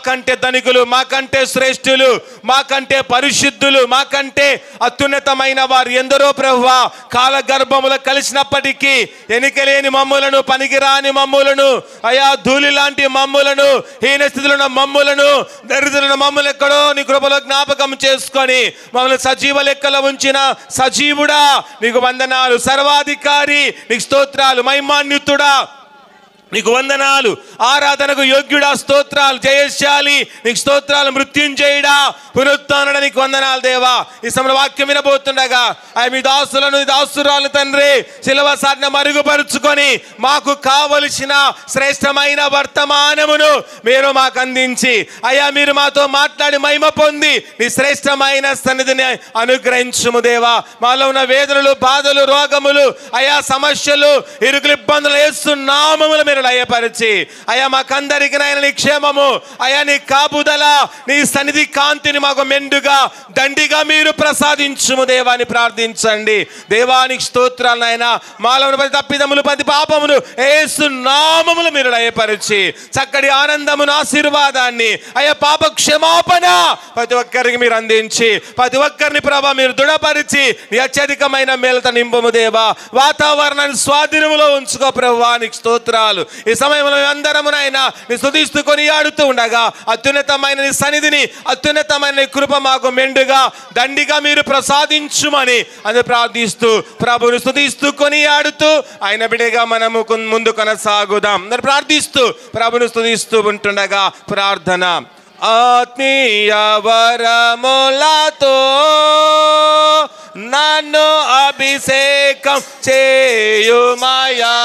మాకంటే ధనికులు, మాకంటే శ్రేష్ఠులు, మాకంటే పరిశుద్ధులు, మాకంటే అత్యున్నతమైన వారు ఎందరో ప్రభువా కాల గర్భములో కలిసినప్పటికీ ఎన్నికలేని మమ్ములను, పనికిరాని మమ్ములను, అయా ధూళి లాంటి మమ్ములను, హీన స్థితిలో ఉన్న మమ్ములను, దరిద్రుల మమ్ములు ఎక్కడో నీ కృపలో జ్ఞాపకం చేసుకొని మమ్మల్ని సజీవ లెక్కలో ఉంచిన సజీవుడా నీకు వందనాలు. సర్వాధికారి నీకు స్తోత్రాలు. మహిమాన్వితుడా నీకు వందనాలు. ఆరాధనకు యోగ్యుడా స్తోత్రాలు. జయశాలి నీకు స్తోత్రాలు. మృత్యుంజయుడా పునరుత్థానుడా నీకు వందనాలు దేవా. ఈ సమయంలో వాక్యం వినబోతుండగా మీ దాసులను, దాసురాలు తండ్రి శిలువ సాటిన మరుగుపరుచుకొని మాకు కావలసిన శ్రేష్టమైన వర్తమానమును మీరు మాకు అందించి అయ్యా మీరు మాతో మాట్లాడి మహిమ పొంది నీ శ్రేష్టమైన సన్నిధిని అనుగ్రహించుము దేవా. మాలో ఉన్న వేదనలు, బాధలు, రోగములు, అయా సమస్యలు, ఇరుకులు, ఇబ్బందులు యేసునామములో మీరు లయపరిచి అయా మాకందరికి నాయన నీ క్షేమము, అయా నీ కాపుదల, నీ సన్నిధి కాంతిని మాకు మెండుగా దండిగా మీరు ప్రసాదించుము దేవాని ప్రార్థించండి. దేవానికి స్తోత్రాలు నాయన. మాలో ఉన్న ప్రతి తప్పిదములు, ప్రతి పాపమును యేసు నామములు మీరు లయపరిచి చక్కటి ఆనందమును, ఆశీర్వాదాన్ని, అయా పాప క్షమాపణ ప్రతి ఒక్కరికి మీరు అందించి ప్రతి ఒక్కరిని ప్రభా మీరు దృఢపరిచి నీ అత్యధికమైన మేలతో నింపుము దేవా. వాతావరణాన్ని స్వాధీనములో ఉంచుకో ప్రభువానికి స్తోత్రాలు. ఈ సమయంలో అందరమునైనా నీ స్తుతిస్తూ కొనియాడుతూ ఉండగా అత్యున్నతమైన నీ సన్నిధిని, అత్యున్నతమైన నీ కృప మాకు మెండుగా దండిగా మీరు ప్రసాదించుమని అది ప్రార్థిస్తూ ప్రభుని స్తుతిస్తూ కొనియాడుతూ ఆయన బిడ్డగా మనము ముందు కొనసాగుదాం. అందరు ప్రార్థిస్తూ ప్రభుని స్తుతిస్తూ ఉంటుండగా ప్రార్థన. ఆత్మీయ వరములతో నన్ను అభిషేకం చేయుమయా.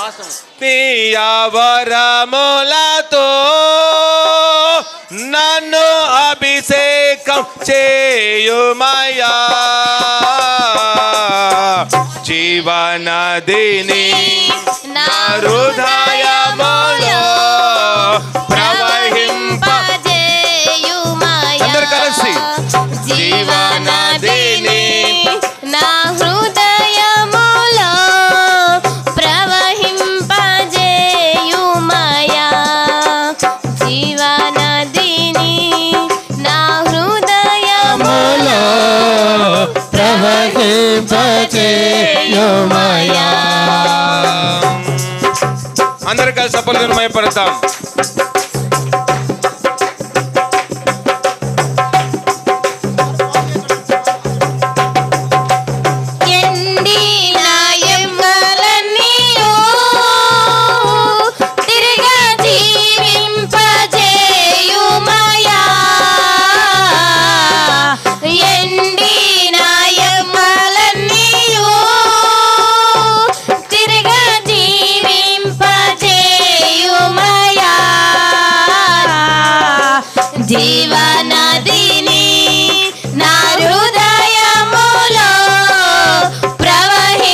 ఆత్మీయ వరములతో నన్ను అభిషేకం చేయుమయా. జీవనదిని నా హృదయములో ప్రవహింపజేయుమయా. అందరూ కలిసి జీవనదిని నా హృదయములో ప్రవహింపజేయుమయా. జీవనదిని నా హృదయములో ప్రవహింపజేయుమయా. అందరూ కలిసి అప్పులను మయపడతాం. జీవనదిని నా హృదయములో ప్రవహింపజేయుమయా.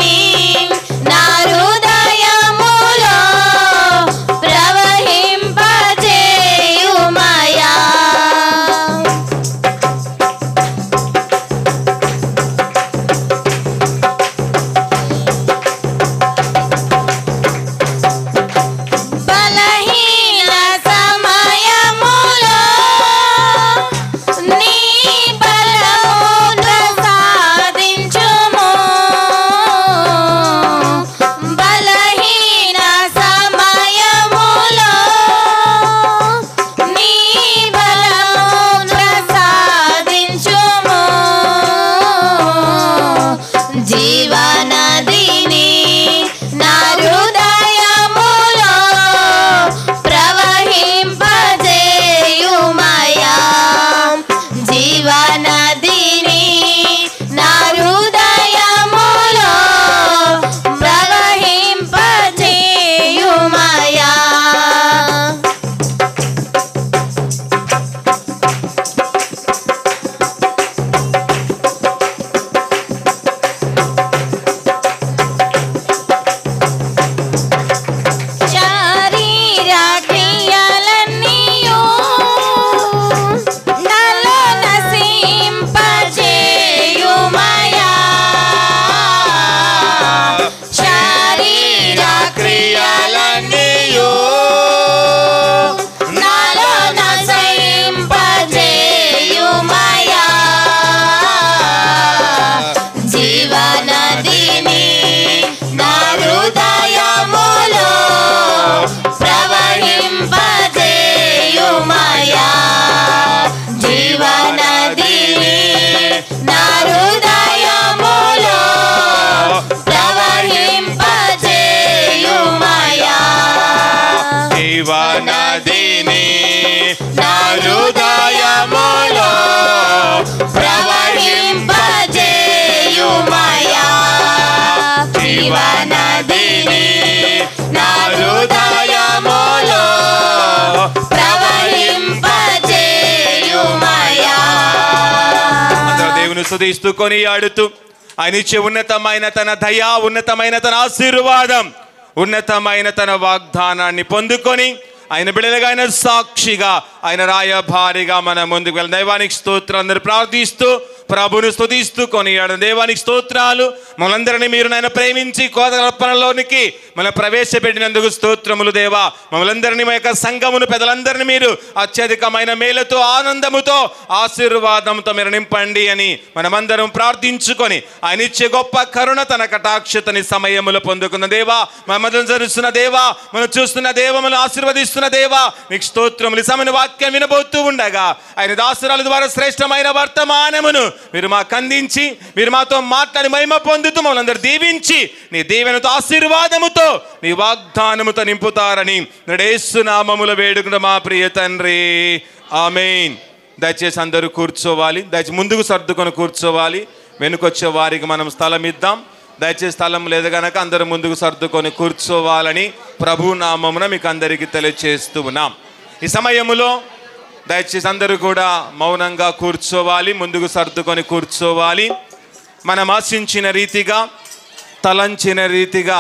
జీవనదిని నా హృదయములో ప్రవహింపజేయుమయా. జీవనదిని నా హృదయములో ప్రవహింపజేయుమయా. జీవనదిని నా హృదయములో ప్రవహింపజేయుమయా. నదిని నా హృదయములో ప్రవహింపజేయుమయా జీవనదిని నా హృదయములో ప్రవహింపజేయుమయా జీవనదిని నా హృదయములో ప్రవహింపజేయుమయా జీవనదిని నా హృదయములో ప్రవహింపజేయుమయా. అందరూ దేవుని స్తుతిస్తూ కొనియాడుతూ ఆయన ఇచ్చే ఉన్నతమైన తన దయ, ఉన్నతమైన తన ఆశీర్వాదం, ఉన్నతమైన తన వాగ్దానాన్ని పొందుకొని ఆయన బిడ్డలుగా, ఆయన సాక్షిగా, ఆయన రాయభారిగా మన ముందుకు వెళ్ళి దైవానికి స్తోత్రం. అందరూ ప్రార్థిస్తూ ప్రభుని స్తుతిస్తూ కొనియాడు. దేవానికి స్తోత్రాలు. మనందరినీ మీరు నాయన ప్రేమించి కోతకల్పనలోనికి మనం ప్రవేశపెట్టినందుకు స్తోత్రములు దేవా. మమ్మల్ందరినీ మా యొక్క సంఘమును పెద్దలందరినీ మీరు అత్యధికమైన మేలుతో, ఆనందముతో, ఆశీర్వాదంతో మీరు నింపండి అని మనమందరం ప్రార్థించుకొని ఆయన ఇచ్చే గొప్ప కరుణ తన కటాక్షతని సమయములో పొందుకున్న దేవా, మమ్మల్ని జరుస్తున్న దేవా, మనం చూస్తున్న దేవా, మనం ఆశీర్వదిస్తున్న దేవా, మీకు స్తోత్రములు. ఈ సమయ వాక్యం వినబోతూ ఉండగా ఆయన దాసురాల ద్వారా శ్రేష్టమైన వర్తమానమును మీరు మాకు అందించి, మీరు మాతో మాట్లాడి మహిమ పొందుతూ మమ్మల్ని దీవించి నీ దీవెనతో, ఆశీర్వాదముతో, నీ వాగ్దానముతో నింపుతారని యేసు నామములో వేడుకున్న మా ప్రియ తండ్రి, ఆమేన్. దయచేసి అందరూ కూర్చోవాలి. దయచేసి ముందుకు సర్దుకొని కూర్చోవాలి. వెనుకొచ్చే వారికి మనం స్థలం ఇద్దాం. దయచేసి స్థలం లేదు కనుక అందరూ ముందుకు సర్దుకొని కూర్చోవాలని ప్రభు నామమున మీకు అందరికీ తెలియజేస్తూ ఉన్నాం. ఈ సమయములో దయచేసి అందరూ కూడా మౌనంగా కూర్చోవాలి, ముందుకు సర్దుకొని కూర్చోవాలి. మనం ఆశించిన రీతిగా, తలంచిన రీతిగా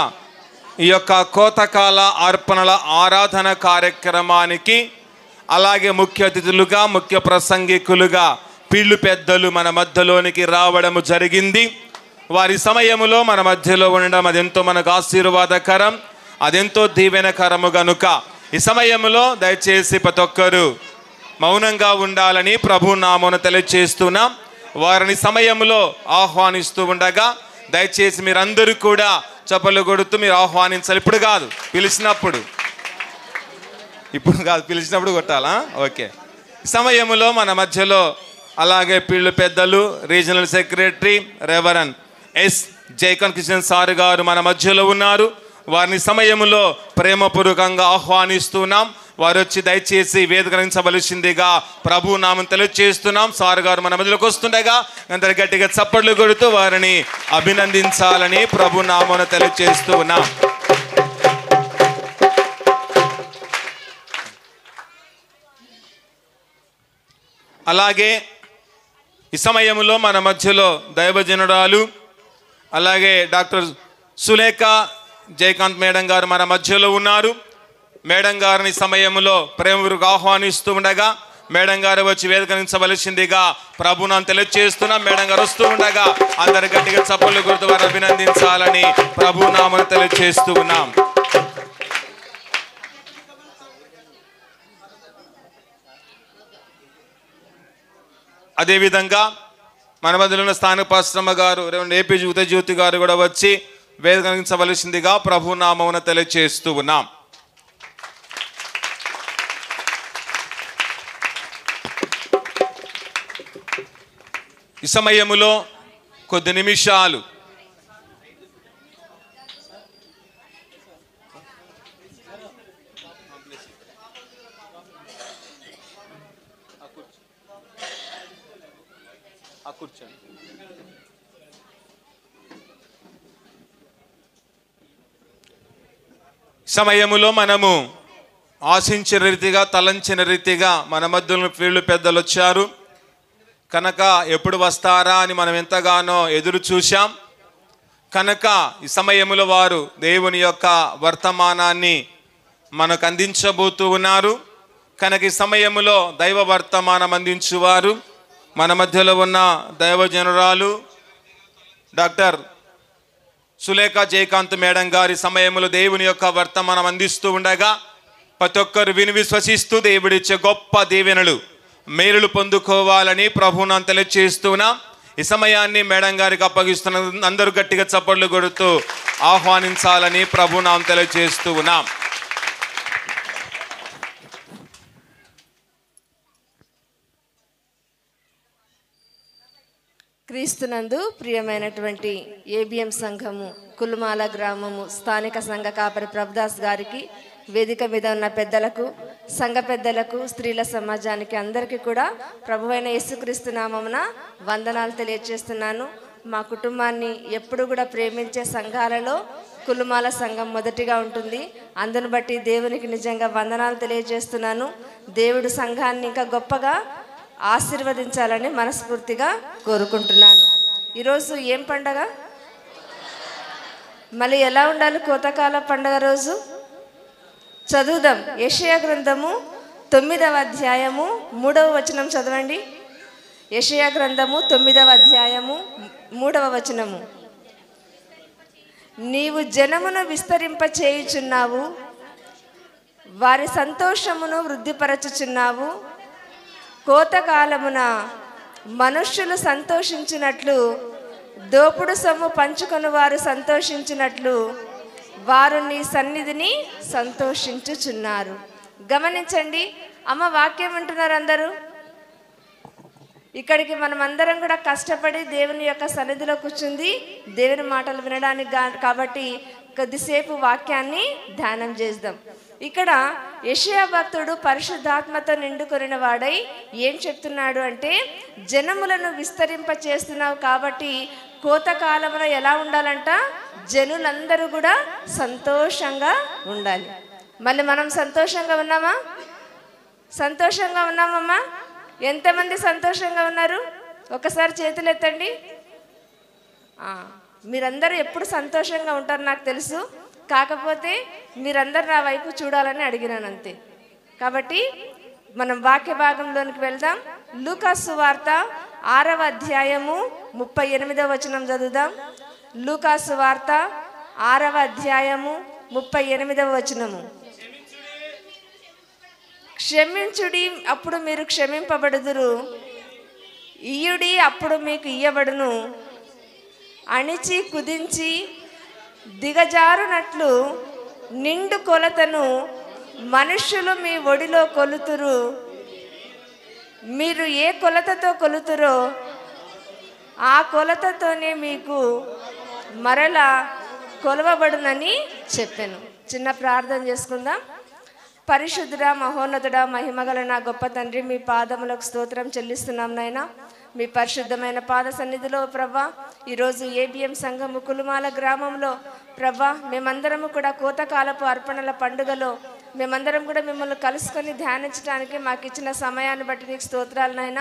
ఈ యొక్క కోతకాల అర్పణల ఆరాధన కార్యక్రమానికి, అలాగే ముఖ్య అతిథులుగా, ముఖ్య ప్రసంగికులుగా పీళ్ళు పెద్దలు మన మధ్యలోనికి రావడము జరిగింది. వారి సమయములో మన మధ్యలో ఉండడం అదెంతో మనకు ఆశీర్వాదకరం, అదెంతో దీవెనకరము గనుక ఈ సమయంలో దయచేసి ప్రతి ఒక్కరూ మౌనంగా ఉండాలని ప్రభు నామమున తెలియజేస్తున్నాం. వారిని సమయంలో ఆహ్వానిస్తూ ఉండగా దయచేసి మీరందరూ కూడా చప్పలు కొడుతూ మీరు ఆహ్వానించాలి. ఇప్పుడు కాదు, పిలిచినప్పుడు. ఇప్పుడు కాదు, పిలిచినప్పుడు కొట్టాలా? ఓకే. సమయంలో మన మధ్యలో అలాగే పీళ్ళు పెద్దలు, regional secretary reverend S Jaikan Kishan sir గారు మన మధ్యలో ఉన్నారు. వారిని సమయంలో ప్రేమపూర్వకంగా ఆహ్వానిస్తున్నాం. వారు వచ్చి దయచేసి వేదికరించవలసిందిగా ప్రభు నామం తెలియజేస్తున్నాం. సార్ గారు మన మధ్యలోకి వస్తుండగా అందరు గట్టిగా చప్పట్లు కొడుతూ వారిని అభినందించాలని ప్రభు నామం తెలియజేస్తూ ఉన్నాం. అలాగే ఈ సమయంలో మన మధ్యలో దైవజనురాలు అలాగే డాక్టర్ సులేఖ జయకాంత్ మేడం గారు మన మధ్యలో ఉన్నారు. మేడం గారిని సమయంలో ప్రేమగా ఆహ్వానిస్తూ ఉండగా మేడం గారు వచ్చి వేదికరించవలసిందిగా ప్రభునాన్ని తెలియజేస్తున్నాం. మేడం గారు వస్తూ ఉండగా అందరు గట్టిగా చప్పట్లు కొడుతూ వారిని అభినందించాలని ప్రభునామను తెలియజేస్తూ ఉన్నాం. అదేవిధంగా మన మధ్యలో ఉన్న స్థానిక పాస్టమ్మ గారు ఏపీ ఉదయజ్యోతి గారు కూడా వచ్చి వేదికరించవలసిందిగా ప్రభునామమున తెలియజేస్తూ ఉన్నాం. ఈ సమయములో కొద్ది నిమిషాలు సమయములో మనము ఆశించిన రీతిగా, తలంచిన రీతిగా మన మధ్యలో వీళ్ళు పెద్దలు వచ్చారు కనుక ఎప్పుడు వస్తారా అని మనం ఎంతగానో ఎదురు చూశాం. కనుక ఈ సమయంలో వారు దేవుని యొక్క వర్తమానాన్ని మనకు అందించబోతూ ఉన్నారు. కనుక ఈ సమయంలో దైవ వర్తమానం అందించువారు మన మధ్యలో ఉన్న దైవజనురాలు డాక్టర్ సులేఖ జయకాంత్ మేడం గారి సమయంలో దేవుని యొక్క వర్తమానం అందిస్తూ ఉండగా ప్రతి ఒక్కరు విని విశ్వసిస్తూ దేవుడిచ్చే గొప్ప దీవెనలు మేలులు పొందుకోవాలని ప్రభువును తెలియజేస్తున్నాం. ఈ సమయాన్ని మేడం గారికి అప్పగిస్తున్న అందరూ గట్టిగా చప్పట్లు కొడుతూ ఆహ్వానించాలని ప్రభునామం తెలియజేస్తూ ఉన్నాం. క్రీస్తునందు ప్రియమైనటువంటి ఏబిఎం సంఘము కులుమాల గ్రామము స్థానిక సంఘ కాపరి ప్రభుదాస్ గారికి, వేదిక మీద ఉన్న పెద్దలకు, సంఘ పెద్దలకు, స్త్రీల సమాజానికి అందరికీ కూడా ప్రభువైన యేసుక్రీస్తు నామమున వందనాలు తెలియజేస్తున్నాను. మా కుటుంబాన్ని ఎప్పుడు కూడా ప్రేమించే సంఘాలలో కులుమాల సంఘం మొదటిగా ఉంటుంది. అందును బట్టి దేవునికి నిజంగా వందనాలు తెలియజేస్తున్నాను. దేవుడు సంఘాన్ని ఇంకా గొప్పగా ఆశీర్వదించాలని మనస్ఫూర్తిగా కోరుకుంటున్నాను. ఈరోజు ఏం పండగ? మళ్ళీ ఎలా ఉండాలి కోతకాల పండగ రోజు? చదువుదాం. యెషయా గ్రంథము 9వ అధ్యాయము 3వ వచనం చదవండి. యెషయా గ్రంథము 9వ అధ్యాయము 3వ వచనము. నీవు జనమును విస్తరింప చేయుచున్నావు, వారి సంతోషమును వృద్ధిపరచుచున్నావు. కోతకాలమున మనుష్యులు సంతోషించినట్లు, దోపుడు సొమ్ము పంచుకొని వారు సంతోషించినట్లు వారు నీ సన్నిధిని సంతోషించుచున్నారు. గమనించండి అమ్మ, వాక్యం వింటున్నారు అందరూ? ఇక్కడికి మనం అందరం కూడా కష్టపడి దేవుని యొక్క సన్నిధిలో కూర్చుంది దేవుని మాటలు వినడానికి కాబట్టి కొద్దిసేపు వాక్యాన్ని ధ్యానం చేద్దాం. ఇక్కడ యెషయా భక్తుడు పరిశుద్ధాత్మతో నిండుకొనిన వాడై ఏం చెప్తున్నాడు అంటే, జనములను విస్తరింప చేస్తున్నావు కాబట్టి కోతకాలమున ఎలా ఉండాలంట? జనులందరూ కూడా సంతోషంగా ఉండాలి. మళ్ళీ మనం సంతోషంగా ఉన్నామా? సంతోషంగా ఉన్నామమ్మా? ఎంతమంది సంతోషంగా ఉన్నారు? ఒకసారి చేతులు ఎత్తండి. మీరందరూ ఎప్పుడు సంతోషంగా ఉంటారు నాకు తెలుసు, కాకపోతే మీరందరూ నా వైపు చూడాలని అడిగినాను అంతే. కాబట్టి మనం వాక్య భాగంలోనికి వెళ్దాం. లూకా సువార్త 6వ అధ్యాయము 38వ వచనం చదువుదాం. లూకా సువార్త 6వ అధ్యాయము 38వ వచనము. క్షమించుడి, అప్పుడు మీరు క్షమింపబడుదురు. ఇయ్యుడి, అప్పుడు మీకు ఇయ్యబడును. అణిచి కుదించి దిగజారునట్లు నిండు కొలతను మనుష్యులు మీ ఒడిలో కొలుతురు. మీరు ఏ కొలతతో కొలుతురో ఆ కొలతతోనే మీకు మరలా కొలవబడునని చెప్పాను. చిన్న ప్రార్థన చేసుకుందాం. పరిశుద్ధుడా, మహోన్నతుడా, మహిమగల నా గొప్ప తండ్రి, మీ పాదములకు స్తోత్రం చెల్లిస్తున్నాం నాయన. మీ పరిశుద్ధమైన పాద సన్నిధిలో ప్రభా, ఈరోజు ఏబిఎం సంఘము కులుమాల గ్రామంలో ప్రభా, మేమందరము కూడా కోతకాలపు అర్పణల పండుగలో మేమందరం కూడా మిమ్మల్ని కలుసుకొని ధ్యానించడానికి మాకు ఇచ్చిన సమయాన్ని బట్టి నీకు స్తోత్రాలు నాయన.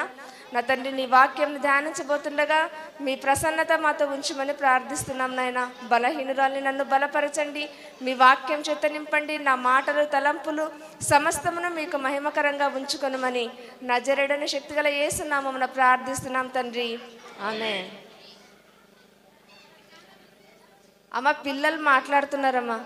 నా తండ్రి, నీ వాక్యం ధ్యానించబోతుండగా మీ ప్రసన్నత మాతో ఉంచమని ప్రార్థిస్తున్నాం నాయన. బలహీనురాల్ని నన్ను బలపరచండి, మీ వాక్యం చేత నింపండి. నా మాటలు, తలంపులు సమస్తమును మీకు మహిమకరంగా ఉంచుకొనమని నజరేయుడైన శక్తిగల యేసు నామమున ప్రార్థిస్తున్నాం తండ్రి, ఆమేన్. అమ్మ, పిల్లలు మాట్లాడుతున్నారమ్మా.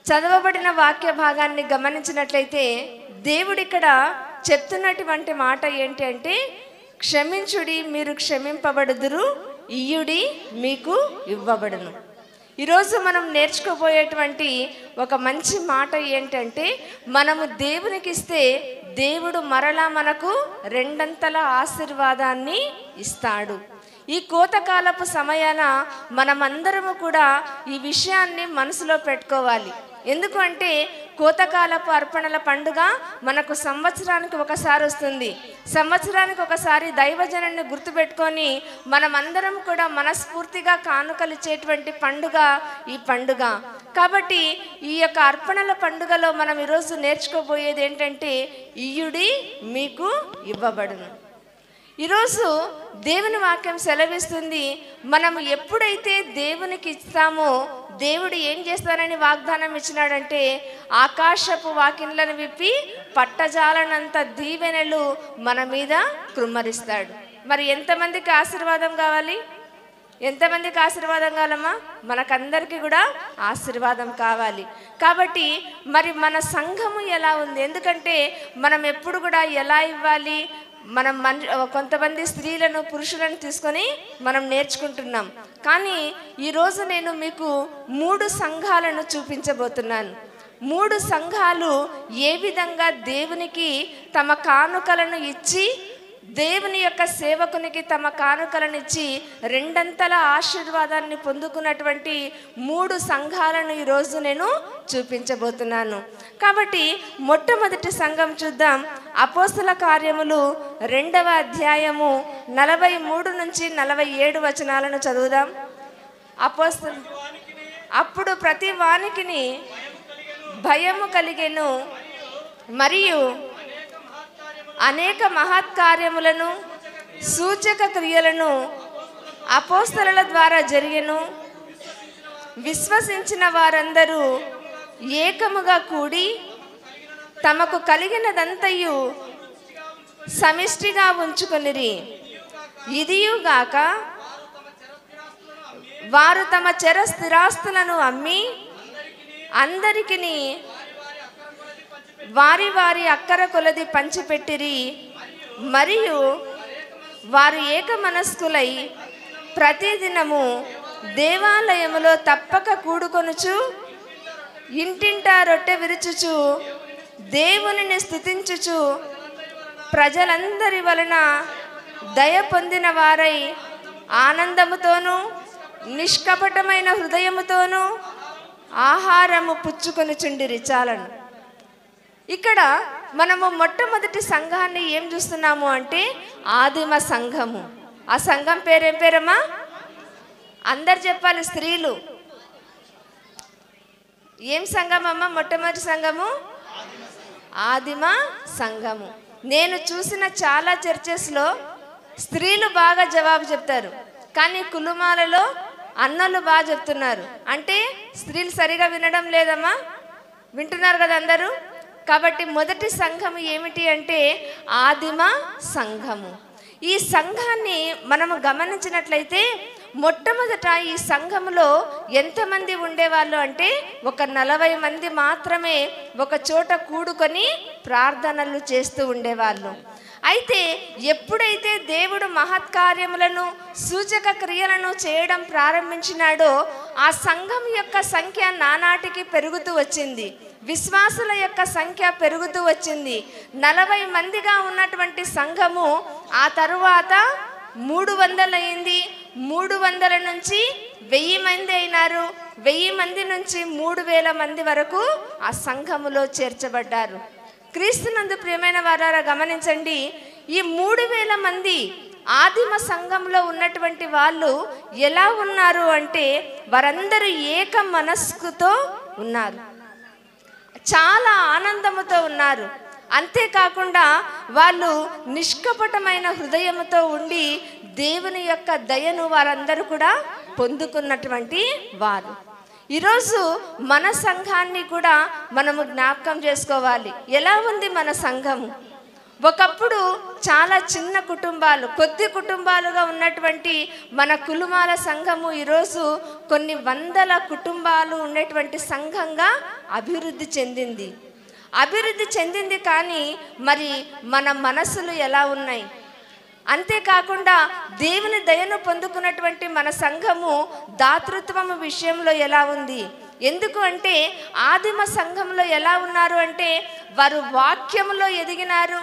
చదవబడిన వాక్య భాగాన్ని గమనించినట్లయితే దేవుడు ఇక్కడ చెప్తున్నటువంటి మాట ఏంటి అంటే, క్షమించుడి, మీరు క్షమింపబడుదురు. ఇయ్యుడి, మీకు ఇవ్వబడును. ఈరోజు మనం నేర్చుకోబోయేటువంటి ఒక మంచి మాట ఏంటంటే, మనము దేవునికి ఇస్తే దేవుడు మరలా మనకు రెండంతల ఆశీర్వాదాన్ని ఇస్తాడు. ఈ కోతకాలపు సమయాన మనమందరము కూడా ఈ విషయాన్ని మనసులో పెట్టుకోవాలి. ఎందుకంటే కోతకాలపు అర్పణల పండుగ మనకు సంవత్సరానికి ఒకసారి వస్తుంది. సంవత్సరానికి ఒకసారి దైవజనాన్ని గుర్తుపెట్టుకొని మనమందరం కూడా మనస్ఫూర్తిగా కానుకలు ఇచ్చేటువంటి పండుగ ఈ పండుగ. కాబట్టి ఈ యొక్క అర్పణల పండుగలో మనం ఈరోజు నేర్చుకోబోయేది ఏంటంటే, ఇయ్యుడి, మీకు ఇవ్వబడును. ఈరోజు దేవుని వాక్యం సెలవిస్తుంది, మనం ఎప్పుడైతే దేవునికి ఇస్తామో దేవుడు ఏం చేస్తానని వాగ్దానం ఇచ్చినాడంటే ఆకాశపు వాకిన్లను విప్పి పట్టజాలనంత దీవెనలు మన మీద కృమ్మరిస్తాడు. మరి ఎంతమందికి ఆశీర్వాదం కావాలి? ఎంతమందికి ఆశీర్వాదం కావాలమ్మా? మనకందరికీ కూడా ఆశీర్వాదం కావాలి. కాబట్టి మరి మన సంఘము ఎలా ఉంది? ఎందుకంటే మనం ఎప్పుడు కూడా ఎలా ఇవ్వాలి, మనం కొంతమంది స్త్రీలను పురుషులను తీసుకొని మనం నేర్చుకుంటున్నాం. కానీ ఈరోజు నేను మీకు 3 సంఘాలను చూపించబోతున్నాను. 3 సంఘాలు ఏ విధంగా దేవునికి తమ కానుకలను ఇచ్చి, దేవుని యొక్క సేవకునికి తమ కానుకలను ఇచ్చి 2 ఆశీర్వాదాన్ని పొందుకున్నటువంటి 3 సంఘాలను ఈరోజు నేను చూపించబోతున్నాను. కాబట్టి మొట్టమొదటి సంఘం చూద్దాం. అపోస్తల కార్యములు 2వ అధ్యాయము 43 నుంచి 47 వచనాలను చదువుదాం. అప్పుడు ప్రతి వానికిని భయము కలిగెను, మరియు అనేక మహత్కార్యములను సూచక క్రియలను అపోస్తలుల ద్వారా జరిగెను. విశ్వసించిన వారందరూ ఏకముగా కూడి తమకు కలిగినదంతయు సమిష్టిగా ఉంచుకొనిరి. ఇదియుగాక వారు తమ చెర స్థిరాస్తులను అమ్మి అందరికిని వారి వారి అక్కర కొలది పంచిపెట్టిరి. మరియు వారు ఏక మనస్కులై ప్రతిదినము దేవాలయములో తప్పక కూడుకొనుచు ఇంటింటా రొట్టె విరుచుచు దేవునిని స్తుతించుచు ప్రజలందరి వలన దయ పొందిన వారై ఆనందముతోనూ నిష్కపటమైన హృదయముతోనూ ఆహారము పుచ్చుకొనుచుండిరి. చాలను. ఇక్కడ మనము మొట్టమొదటి సంఘాన్ని ఏం చూస్తున్నాము అంటే ఆదిమ సంఘము. ఆ సంఘం పేరేం పేరమ్మా? అందరు చెప్పాలి. స్త్రీలు ఏం సంఘం అమ్మా? మొట్టమొదటి సంఘము ఆదిమ సంఘము. నేను చూసిన చాలా చర్చెస్లో స్త్రీలు బాగా జవాబు చెప్తారు, కానీ కులుమాలలో అన్నలు బాగా చెప్తున్నారు. అంటే స్త్రీలు సరిగా వినడం లేదమ్మా. వింటున్నారు కదా అందరూ? కాబట్టి మొదటి సంఘము ఏమిటి అంటే ఆదిమ సంఘము. ఈ సంఘాన్ని మనము గమనించినట్లయితే మొట్టమొదట ఈ సంఘములో ఎంతమంది ఉండేవాళ్ళు అంటే ఒక 40 మంది మాత్రమే ఒక చోట కూడుకొని ప్రార్థనలు చేస్తూ ఉండేవాళ్ళు. అయితే ఎప్పుడైతే దేవుడు మహత్కార్యములను సూచక క్రియలను చేయడం ప్రారంభించినాడో ఆ సంఘం యొక్క సంఖ్య నానాటికి పెరుగుతూ వచ్చింది. విశ్వాసుల యొక్క సంఖ్య పెరుగుతూ వచ్చింది. 40 మందిగా ఉన్నటువంటి సంఘము ఆ తరువాత 300 అయింది. 300 నుంచి 1000 మంది అయినారు. 1000 మంది నుంచి 3000 మంది వరకు ఆ సంఘములో చేర్చబడ్డారు. క్రీస్తునందు ప్రియమైన వారారా గమనించండి, ఈ 3000 మంది ఆదిమ సంఘంలో ఉన్నటువంటి వాళ్ళు ఎలా ఉన్నారు అంటే వారందరూ ఏక మనస్కుతో ఉన్నారు, చాలా ఆనందముతో ఉన్నారు. అంతేకాకుండా వాళ్ళు నిష్కపటమైన హృదయముతో ఉండి దేవుని యొక్క దయను వారందరూ కూడా పొందుకున్నటువంటి వారు. ఈరోజు మన సంఘాన్ని కూడా మనము జ్ఞాపకం చేసుకోవాలి. ఎలా ఉంది మన సంఘము? ఒకప్పుడు చాలా చిన్న కుటుంబాలు, కొద్ది కుటుంబాలుగా ఉన్నటువంటి మన కులుమాల సంఘము ఈరోజు కొన్ని 100 కుటుంబాలు ఉన్నటువంటి సంఘంగా అభివృద్ధి చెందింది. కానీ మరి మన మనసులు ఎలా ఉన్నాయి? అంతేకాకుండా దేవుని దయను పొందుకున్నటువంటి మన సంఘము దాతృత్వము విషయంలో ఎలా ఉంది? ఎందుకు అంటే ఆదిమ సంఘంలో ఎలా ఉన్నారు అంటే వారు వాక్యములో ఎదిగినారు,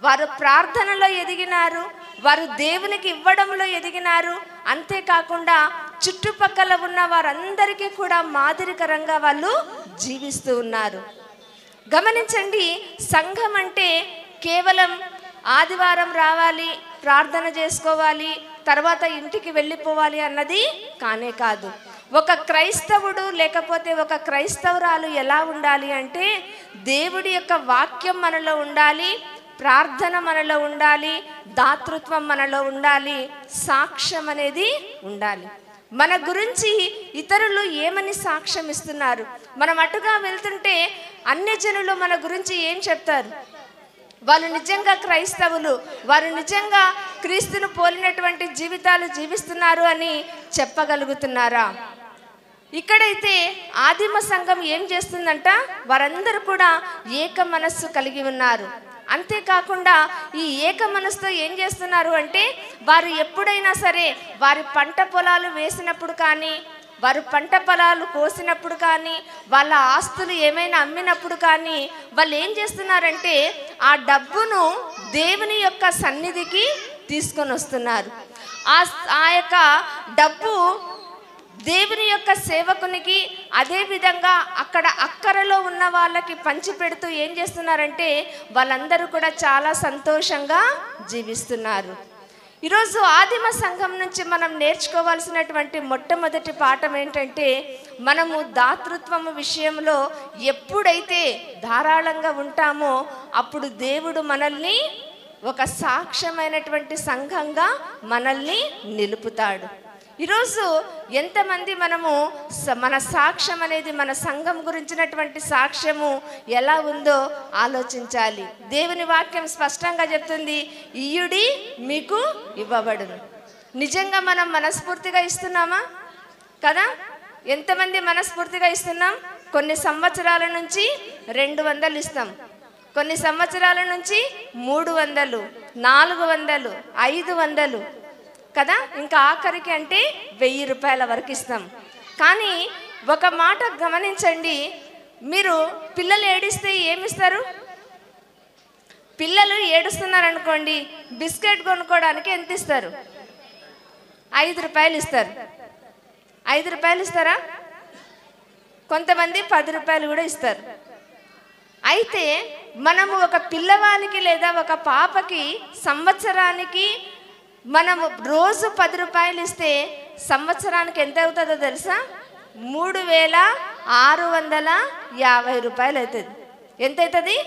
వారు ప్రార్థనలో ఎదిగినారు, వారు దేవునికి ఇవ్వడంలో ఎదిగినారు. అంతేకాకుండా చుట్టుపక్కల ఉన్న వారందరికీ కూడా మాదిరికరంగా వాళ్ళు జీవిస్తూ ఉన్నారు. గమనించండి, సంఘం అంటే కేవలం ఆదివారం రావాలి, ప్రార్థన చేసుకోవాలి, తర్వాత ఇంటికి వెళ్ళిపోవాలి అన్నది కానే కాదు. ఒక క్రైస్తవుడు లేకపోతే ఒక క్రైస్తవురాలు ఎలా ఉండాలి అంటే దేవుడి యొక్క వాక్యం మనలో ఉండాలి, ప్రార్థన మనలో ఉండాలి, దాతృత్వం మనలో ఉండాలి, సాక్ష్యం అనేది ఉండాలి. మన గురించి ఇతరులు ఏమని సాక్ష్యం ఇస్తున్నారు? మనం అటుగా వెళ్తుంటే అన్య జనులు మన గురించి ఏం చెప్తారు? వాళ్ళు నిజంగా క్రైస్తవులు, వారు నిజంగా క్రీస్తును పోలినటువంటి జీవితాలు జీవిస్తున్నారు అని చెప్పగలుగుతున్నారా? ఇక్కడైతే ఆదిమ సంఘం ఏం చేస్తుందంట? వారందరూ కూడా ఏక మనస్సు కలిగి ఉన్నారు. అంతేకాకుండా ఈ ఏక మనసుతో ఏం చేస్తున్నారు అంటే, వారు ఎప్పుడైనా సరే వారి పంట పొలాలు వేసినప్పుడు కానీ, వారు పంట పొలాలు కోసినప్పుడు కానీ, వాళ్ళ ఆస్తులు ఏమైనా అమ్మినప్పుడు కానీ వాళ్ళు ఏం చేస్తున్నారంటే ఆ డబ్బును దేవుని యొక్క సన్నిధికి తీసుకొని వస్తున్నారు. ఆ యొక్క డబ్బు దేవుని యొక్క సేవకునికి, అదేవిధంగా అక్కడ అక్కరలో ఉన్న వాళ్ళకి పంచి పెడుతూ ఏం చేస్తున్నారంటే వాళ్ళందరూ కూడా చాలా సంతోషంగా జీవిస్తున్నారు. ఈరోజు ఆదిమ సంఘం నుంచి మనం నేర్చుకోవాల్సినటువంటి మొట్టమొదటి పాఠం ఏంటంటే, మనము దాతృత్వము విషయంలో ఎప్పుడైతే ధారాళంగా ఉంటామో అప్పుడు దేవుడు మనల్ని ఒక సాక్ష్యమైనటువంటి సంఘంగా మనల్ని నిలుపుతాడు. ఈరోజు ఎంతమంది మనము మన సాక్ష్యం అనేది, మన సంఘం గురించినటువంటి సాక్ష్యము ఎలా ఉందో ఆలోచించాలి. దేవుని వాక్యం స్పష్టంగా చెప్తుంది, ఇయ్యుడి మీకు ఇవ్వబడును. నిజంగా మనం మనస్ఫూర్తిగా ఇస్తున్నామా కదా? ఎంతమంది మనస్ఫూర్తిగా ఇస్తున్నాం? కొన్ని సంవత్సరాల నుంచి 200 ఇస్తాం, కొన్ని సంవత్సరాల నుంచి 300, 400, 500 కదా, ఇంకా ఆఖరికి అంటే 1000 రూపాయల వరకు ఇస్తాం. కానీ ఒక మాట గమనించండి, మీరు పిల్లలు ఏడిస్తే ఏమిస్తారు? పిల్లలు ఏడుస్తున్నారు అనుకోండి, బిస్కెట్ కొనుక్కోవడానికి ఎంత ఇస్తారు? 5 రూపాయలు ఇస్తారు. 5 రూపాయలు ఇస్తారా? కొంతమంది 10 రూపాయలు కూడా ఇస్తారు. అయితే మనము ఒక పిల్లవానికి లేదా ఒక పాపకి సంవత్సరానికి మనము రోజు 10 రూపాయలు ఇస్తే సంవత్సరానికి ఎంత అవుతుందో తెలుసా? 3650 రూపాయలు అవుతుంది. ఎంత అవుతుంది?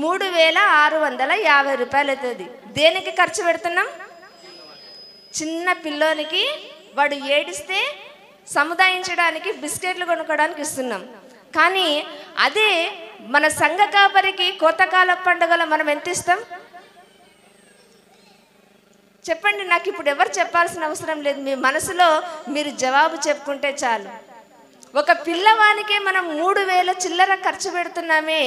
3650 రూపాయలు అవుతుంది. దేనికి ఖర్చు పెడుతున్నాం? చిన్న పిల్లోనికి వాడు ఏడిస్తే సముదాయించడానికి, బిస్కెట్లు కొనుక్కోవడానికి ఇస్తున్నాం. కానీ అదే మన సంఘ కాపరికి కోతకాల పండుగలో మనం ఎంత ఇస్తాం చెప్పండి? నాకు ఇప్పుడు ఎవరు చెప్పాల్సిన అవసరం లేదు, మీ మనసులో మీరు జవాబు చెప్పుకుంటే చాలు. ఒక పిల్లవానికే మనం 3000 చిల్లర ఖర్చు పెడుతున్నామే,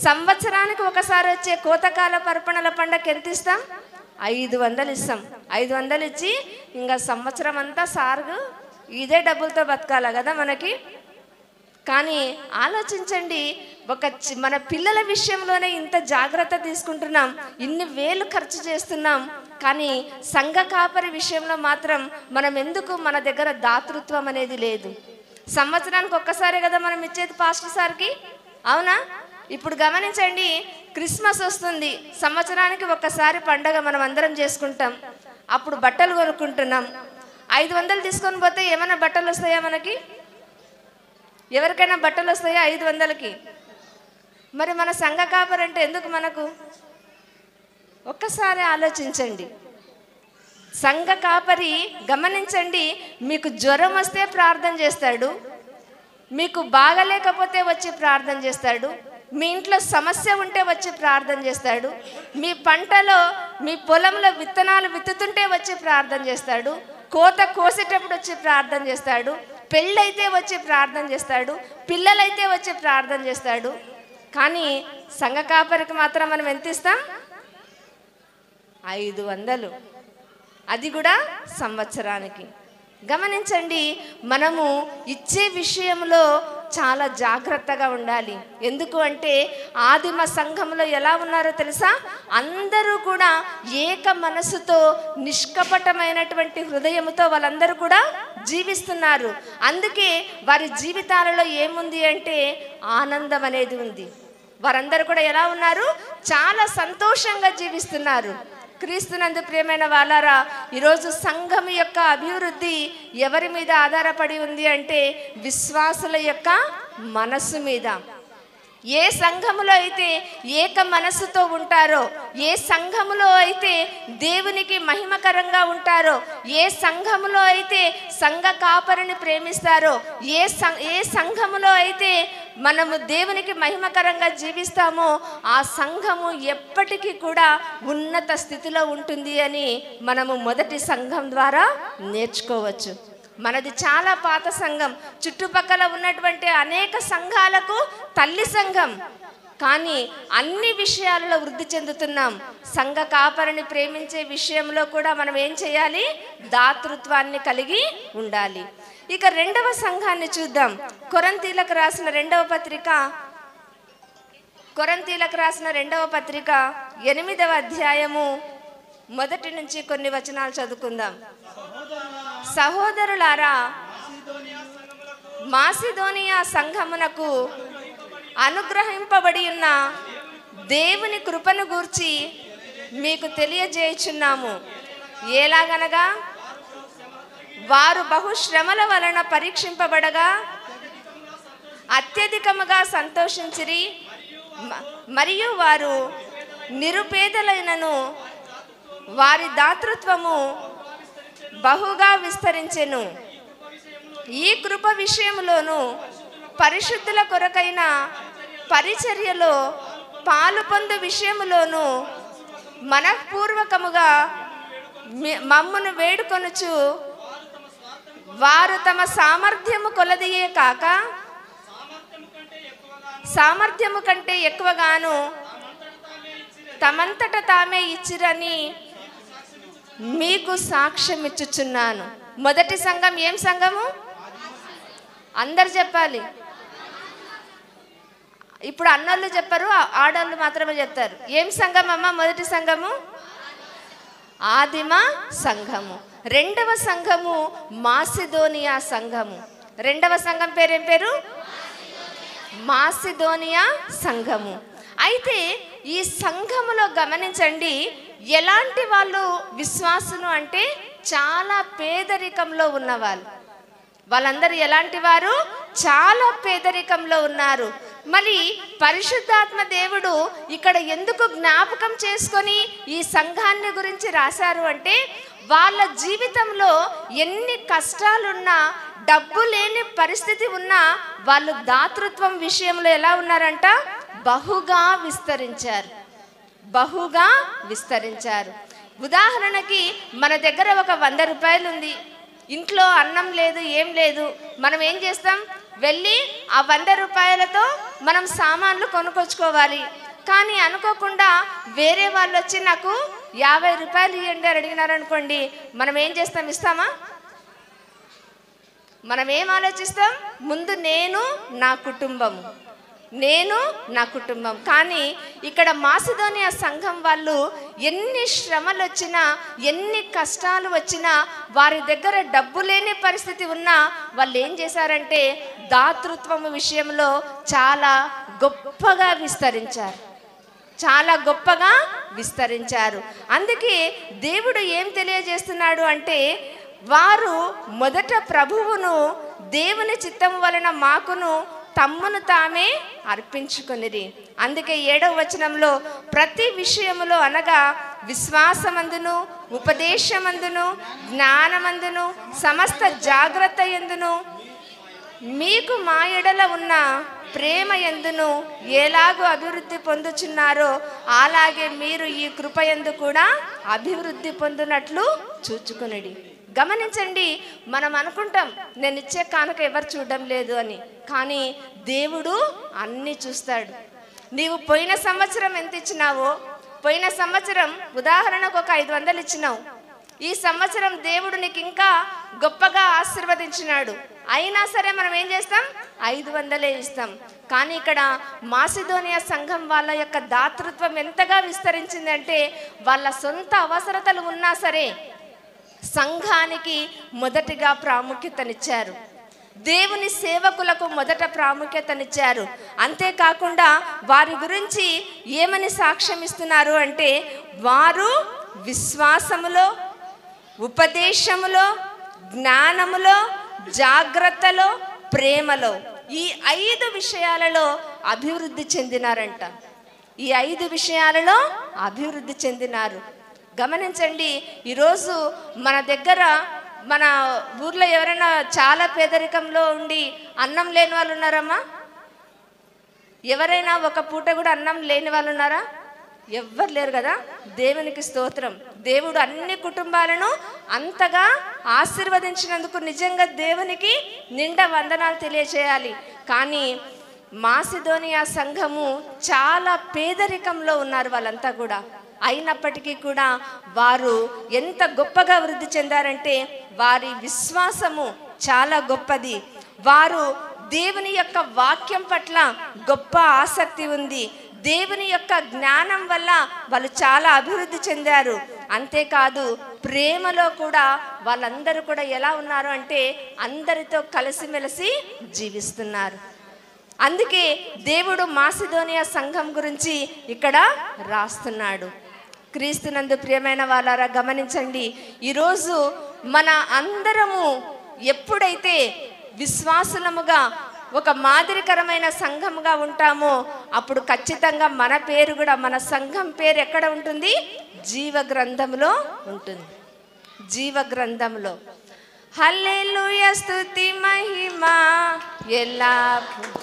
సంవత్సరానికి ఒకసారి వచ్చే కోతకాల పర్పణల పండగకి ఎంత ఇస్తాం? 500 ఇస్తాం. 500 ఇచ్చి ఇంకా సంవత్సరం అంతా సార్గు ఇదే డబ్బులతో బతకాల కదా మనకి. కానీ ఆలోచించండి, మన పిల్లల విషయంలోనే ఇంత జాగ్రత్త తీసుకుంటున్నాం, ఇన్ని వేలు ఖర్చు చేస్తున్నాం, కానీ సంఘ కాపరి విషయంలో మాత్రం మనం ఎందుకు మన దగ్గర దాతృత్వం అనేది లేదు? సంవత్సరానికి ఒక్కసారే కదా మనం ఇచ్చేది పాస్టర్ సార్కి, అవునా? ఇప్పుడు గమనించండి, క్రిస్మస్ వస్తుంది, సంవత్సరానికి ఒక్కసారి పండగ మనం అందరం చేసుకుంటాం. అప్పుడు బట్టలు కొనుక్కుంటున్నాం. 500 తీసుకొని పోతే ఏమైనా బట్టలు వస్తాయా మనకి? ఎవరికైనా బట్టలు వస్తాయా 500కి? మరి మన సంఘ కాపరి అంటే ఎందుకు మనకు? ఒక్కసారి ఆలోచించండి. సంఘ కాపరి గమనించండి, మీకు జ్వరం వస్తే ప్రార్థన చేస్తాడు, మీకు బాగలేకపోతే వచ్చి ప్రార్థన చేస్తాడు, మీ ఇంట్లో సమస్య ఉంటే వచ్చి ప్రార్థన చేస్తాడు, మీ పంటలో మీ పొలంలో విత్తనాలు విత్తుతుంటే వచ్చి ప్రార్థన చేస్తాడు, కోత కోసేటప్పుడు వచ్చి ప్రార్థన చేస్తాడు, పెళ్ళైతే వచ్చి ప్రార్థన చేస్తాడు, పిల్లలైతే వచ్చి ప్రార్థన చేస్తాడు. కానీ సంఘ కాపరికి మాత్రం మనం ఎంత ఇస్తాం? 500, అది కూడా సంవత్సరానికి. గమనించండి, మనము ఇచ్చే విషయంలో చాలా జాగ్రత్తగా ఉండాలి. ఎందుకు అంటే ఆదిమ సంఘంలో ఎలా ఉన్నారో తెలుసా? అందరూ కూడా ఏక మనసుతో, నిష్కపటమైనటువంటి హృదయముతో వాళ్ళందరూ కూడా జీవిస్తున్నారు. అందుకే వారి జీవితాలలో ఏముంది అంటే ఆనందం అనేది ఉంది. వారందరూ కూడా ఎలా ఉన్నారు? చాలా సంతోషంగా జీవిస్తున్నారు. క్రీస్తునందు ప్రియమైన వాళ్ళారా, ఈరోజు సంఘం యొక్క అభివృద్ధి ఎవరి మీద ఆధారపడి ఉంది అంటే విశ్వాసుల యొక్క మనస్సు మీద. ఏ సంఘములో అయితే ఏక మనస్సుతో ఉంటారో, ఏ సంఘములో అయితే దేవునికి మహిమకరంగా ఉంటారో, ఏ సంఘములో అయితే సంఘ కాపరిని ప్రేమిస్తారో, ఏ సంఘములో అయితే మనము దేవునికి మహిమకరంగా జీవిస్తామో ఆ సంఘము ఎప్పటికీ కూడా ఉన్నత స్థితిలో ఉంటుంది అని మనము మొదటి సంఘం ద్వారా నేర్చుకోవచ్చు. మనది చాలా పాత సంఘం, చుట్టుపక్కల ఉన్నటువంటి అనేక సంఘాలకు తల్లి సంఘం, కానీ అన్ని విషయాలలో వృద్ధి చెందుతున్నాం. సంఘ కాపరిని ప్రేమించే విషయంలో కూడా మనం ఏం చేయాలి? దాతృత్వాన్ని కలిగి ఉండాలి. ఇక రెండవ సంఘాన్ని చూద్దాం. కొరింథీయులకు రాసిన రెండవ పత్రిక 8వ అధ్యాయము 1 నుంచి కొన్ని వచనాలు చదువుకుందాం. సహోదరులారా, మాసిదోనియా సంఘమునకు అనుగ్రహింపబడి ఉన్న దేవుని కృపను గూర్చి మీకు తెలియజేయుచున్నాము. ఎలాగనగా వారు బహుశ్రమల వలన పరీక్షింపబడగా అత్యధికముగా సంతోషించిరి, మరియు వారు నిరుపేదలైనను వారి దాతృత్వము బహుగా విస్తరించెను. ఈ కృప విషయంలోను పరిశుద్ధుల కొరకైన పరిచర్యలో పాలు పొందు విషయములోను మనఃపూర్వకముగా మమ్మును వేడుకొనుచు వారు తమ సామర్థ్యము కొలదియే కాక సామర్థ్యము కంటే ఎక్కువగాను తమంతట తామే ఇచ్చిరని మీకు సాక్ష్యం ఇచ్చుచున్నాను. మొదటి సంఘం ఏం సంఘము? అందరు చెప్పాలి. ఇప్పుడు అన్నోళ్ళు చెప్పరు, ఆడోళ్ళు మాత్రమే చెప్తారు. ఏం సంఘం అమ్మ? మొదటి సంఘము ఆదిమ సంఘము. రెండవ సంఘము మాసిదోనియా సంఘము. రెండవ సంఘం పేరేం పేరు? మాసిదోనియా సంఘము. అయితే ఈ సంఘములో గమనించండి, ఎలాంటి వాళ్ళు విశ్వాసులు అంటే చాలా పేదరికంలో ఉన్నవాళ్ళు. వాళ్ళందరూ ఎలాంటి వారు? చాలా పేదరికంలో ఉన్నారు. మరి పరిశుద్ధాత్మ దేవుడు ఇక్కడ ఎందుకు జ్ఞాపకం చేసుకొని ఈ సంఘాన్ని గురించి రాశారు అంటే, వాళ్ళ జీవితంలో ఎన్ని కష్టాలున్నా, డబ్బు లేని పరిస్థితి ఉన్నా వాళ్ళు దాతృత్వం విషయంలో ఎలా ఉన్నారంట? బహుగా విస్తరించారు. ఉదాహరణకి మన దగ్గర ఒక 100 రూపాయలు ఉంది, ఇంట్లో అన్నం లేదు, ఏం లేదు. మనం ఏం చేస్తాం? వెళ్ళి ఆ 100 రూపాయలతో మనం సామాన్లు కొనుక్కొచ్చుకోవాలి. కానీ అనుకోకుండా వేరే వాళ్ళు వచ్చి నాకు 50 రూపాయలు ఇవ్వండి అని అడిగినారనుకోండి, మనం ఏం చేస్తాం? ఇస్తామా? మనం ఏం ఆలోచిస్తాం? ముందు నేను నా కుటుంబం. కానీ ఇక్కడ మాసిదోనియా సంఘం వాళ్ళు ఎన్ని శ్రమలు వచ్చినా, ఎన్ని కష్టాలు వచ్చినా, వారి దగ్గర డబ్బు లేని పరిస్థితి ఉన్నా వాళ్ళు ఏం చేశారంటే దాతృత్వం విషయంలో చాలా గొప్పగా విస్తరించారు. అందుకే దేవుడు ఏం తెలియజేస్తున్నాడు అంటే, వారు మొదట ప్రభువును దేవుని చిత్తం వలన మాకును తమ్మును తామే అర్పించుకొనిరి. అందుకే 7వ వచనంలో ప్రతి విషయములో అనగా విశ్వాసమందును, ఉపదేశమందును, జ్ఞానమందును, సమస్త జాగ్రత్త యందును, మీకు మా ఎడల ఉన్న ప్రేమ యందును ఎలాగూ అభివృద్ధి పొందుచున్నారో అలాగే మీరు ఈ కృప యందు కూడా అభివృద్ధి పొందినట్లు చూచుకొనిడి. గమనించండి, మనం అనుకుంటాం నేను ఇచ్చే కానుక ఎవరు చూడడం లేదు అని, కానీ దేవుడు అన్నీ చూస్తాడు. నీవు పోయిన సంవత్సరం ఎంత ఇచ్చినావో, పోయిన సంవత్సరం ఉదాహరణకు ఒక 500 ఇచ్చినావు, ఈ సంవత్సరం దేవుడు నీకు ఇంకా గొప్పగా ఆశీర్వదించినాడు. అయినా సరే మనం ఏం చేస్తాం? 500 ఇస్తాం. కానీ ఇక్కడ మాసిదోనియా సంఘం వాళ్ళ యొక్క దాతృత్వం ఎంతగా విస్తరించిందంటే, వాళ్ళ సొంత అవసరతలు ఉన్నా సరే సంఘానికి మొదటిగా ప్రాముఖ్యతనిచ్చారు. దేవుని సేవకులకు మొదట ప్రాముఖ్యతనిచ్చారు. అంతేకాకుండా వారి గురించి ఏమని సాక్ష్యం ఇస్తున్నారు అంటే, వారు విశ్వాసములో, ఉపదేశములో, జ్ఞానములో, జాగ్రత్తలో, ప్రేమలో, ఈ 5 విషయాలలో అభివృద్ధి చెందినారంట. ఈ 5 విషయాలలో అభివృద్ధి చెందినారు. గమనించండి, ఈరోజు మన దగ్గర మన ఊర్లో ఎవరైనా చాలా పేదరికంలో ఉండి అన్నం లేని వాళ్ళు ఉన్నారమ్మా? ఎవరైనా ఒక పూట కూడా అన్నం లేని వాళ్ళు ఉన్నారా? ఎవ్వరు లేరు కదా. దేవునికి స్తోత్రం. దేవుడు అన్ని కుటుంబాలను అంతగా ఆశీర్వదించినందుకు నిజంగా దేవునికి నిండా వందనాలు తెలియజేయాలి. కానీ మాసిదోనియా సంఘము చాలా పేదరికంలో ఉన్నారు వాళ్ళంతా కూడా. అయినప్పటికీ కూడా వారు ఎంత గొప్పగా వృద్ధి చెందారంటే వారి విశ్వాసము చాలా గొప్పది. వారు దేవుని యొక్క వాక్యం పట్ల గొప్ప ఆసక్తి ఉంది. దేవుని యొక్క జ్ఞానం వల్ల వాళ్ళు చాలా అభివృద్ధి చెందారు. అంతేకాదు ప్రేమలో కూడా వాళ్ళందరూ కూడా ఎలా ఉన్నారు అంటే అందరితో కలిసిమెలిసి జీవిస్తున్నారు. అందుకే దేవుడు మాసిదోనియా సంఘం గురించి ఇక్కడ రాస్తున్నాడు. క్రీస్తునందు ప్రియమైన వాళ్ళారా, గమనించండి, ఈరోజు మన అందరము ఎప్పుడైతే విశ్వాసులముగా ఒక మాదిరికరమైన సంఘముగా ఉంటామో అప్పుడు ఖచ్చితంగా మన పేరు కూడా, మన సంఘం పేరు ఎక్కడ ఉంటుంది? జీవ గ్రంథంలో ఉంటుంది. జీవ గ్రంథంలో. హల్లెలూయా, స్తుతి మహిమ ఎల్లప్పుడూ.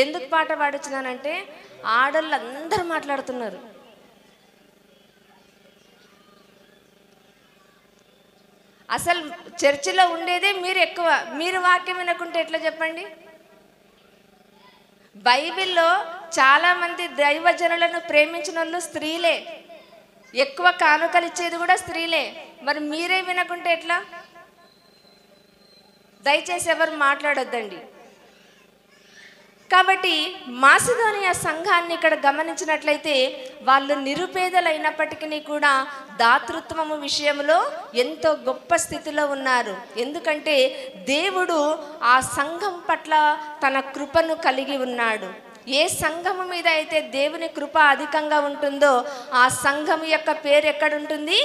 ఎందుకు పాట పాడుచున్నానంటే ఆడళ్ళు అందరూ మాట్లాడుతున్నారు. అసలు చర్చిలో ఉండేదే మీరు ఎక్కువ. మీరు వాక్యం వినకుంటే ఎట్లా చెప్పండి? బైబిల్లో చాలా మంది దైవజనులను ప్రేమించిన వాళ్ళు స్త్రీలే. ఎక్కువ కానుకలు ఇచ్చేది కూడా స్త్రీలే. మరి మీరే వినకుంటే ఎట్లా? దయచేసి ఎవరు మాట్లాడొద్దండి. కాబట్టి మాసిదోనియా సంఘాన్ని ఇక్కడ గమనించినట్లయితే వాళ్ళు నిరుపేదలైనప్పటికీ కూడా దాతృత్వము విషయంలో ఎంతో గొప్ప స్థితిలో ఉన్నారు. ఎందుకంటే దేవుడు ఆ సంఘం పట్ల తన కృపను కలిగి ఉన్నాడు. ఏ సంఘము మీద అయితే దేవుని కృప అధికంగా ఉంటుందో ఆ సంఘం యొక్క పేరు ఎక్కడుంటుంది?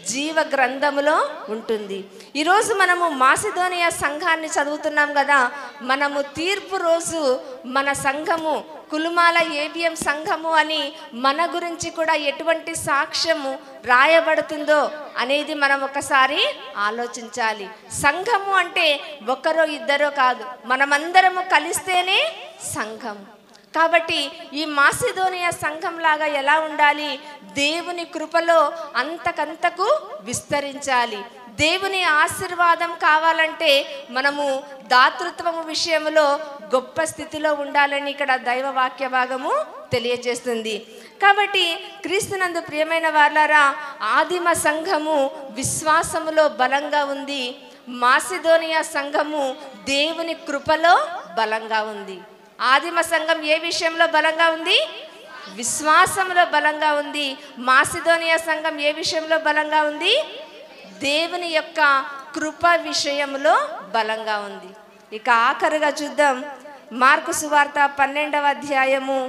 జీవ గ్రంథములో ఉంటుంది. ఈరోజు మనము మాసిదోనియా సంఘాన్ని చదువుతున్నాం కదా. మనము తీర్పు రోజు మన సంఘము కులుమాల ఏబిఎం సంఘము అని మన గురించి కూడా ఎటువంటి సాక్ష్యము రాయబడుతుందో అనేది మనం ఒకసారి ఆలోచించాలి. సంఘము అంటే ఒకరో ఇద్దరో కాదు, మనమందరము కలిస్తేనే సంఘం. కాబట్టి ఈ మాసిదోనియా సంఘం లాగా ఎలా ఉండాలి? దేవుని కృపలో అంతకంతకు విస్తరించాలి. దేవుని ఆశీర్వాదం కావాలంటే మనము దాతృత్వము విషయంలో గొప్ప స్థితిలో ఉండాలని ఇక్కడ దైవ వాక్య భాగము తెలియజేస్తుంది. కాబట్టి క్రీస్తునందు ప్రియమైన వారలారా, ఆదిమ సంఘము విశ్వాసములో బలంగా ఉంది. మాసిదోనియా సంఘము దేవుని కృపలో బలంగా ఉంది. ఆదిమ సంఘం ఏ విషయంలో బలంగా ఉంది? విశ్వాసంలో బలంగా ఉంది. మాసిదోనియా సంఘం ఏ విషయంలో బలంగా ఉంది? దేవుని యొక్క కృప విషయంలో బలంగా ఉంది. ఇక ఆఖరుగా చూద్దాం, మార్కు సువార్త 12వ అధ్యాయము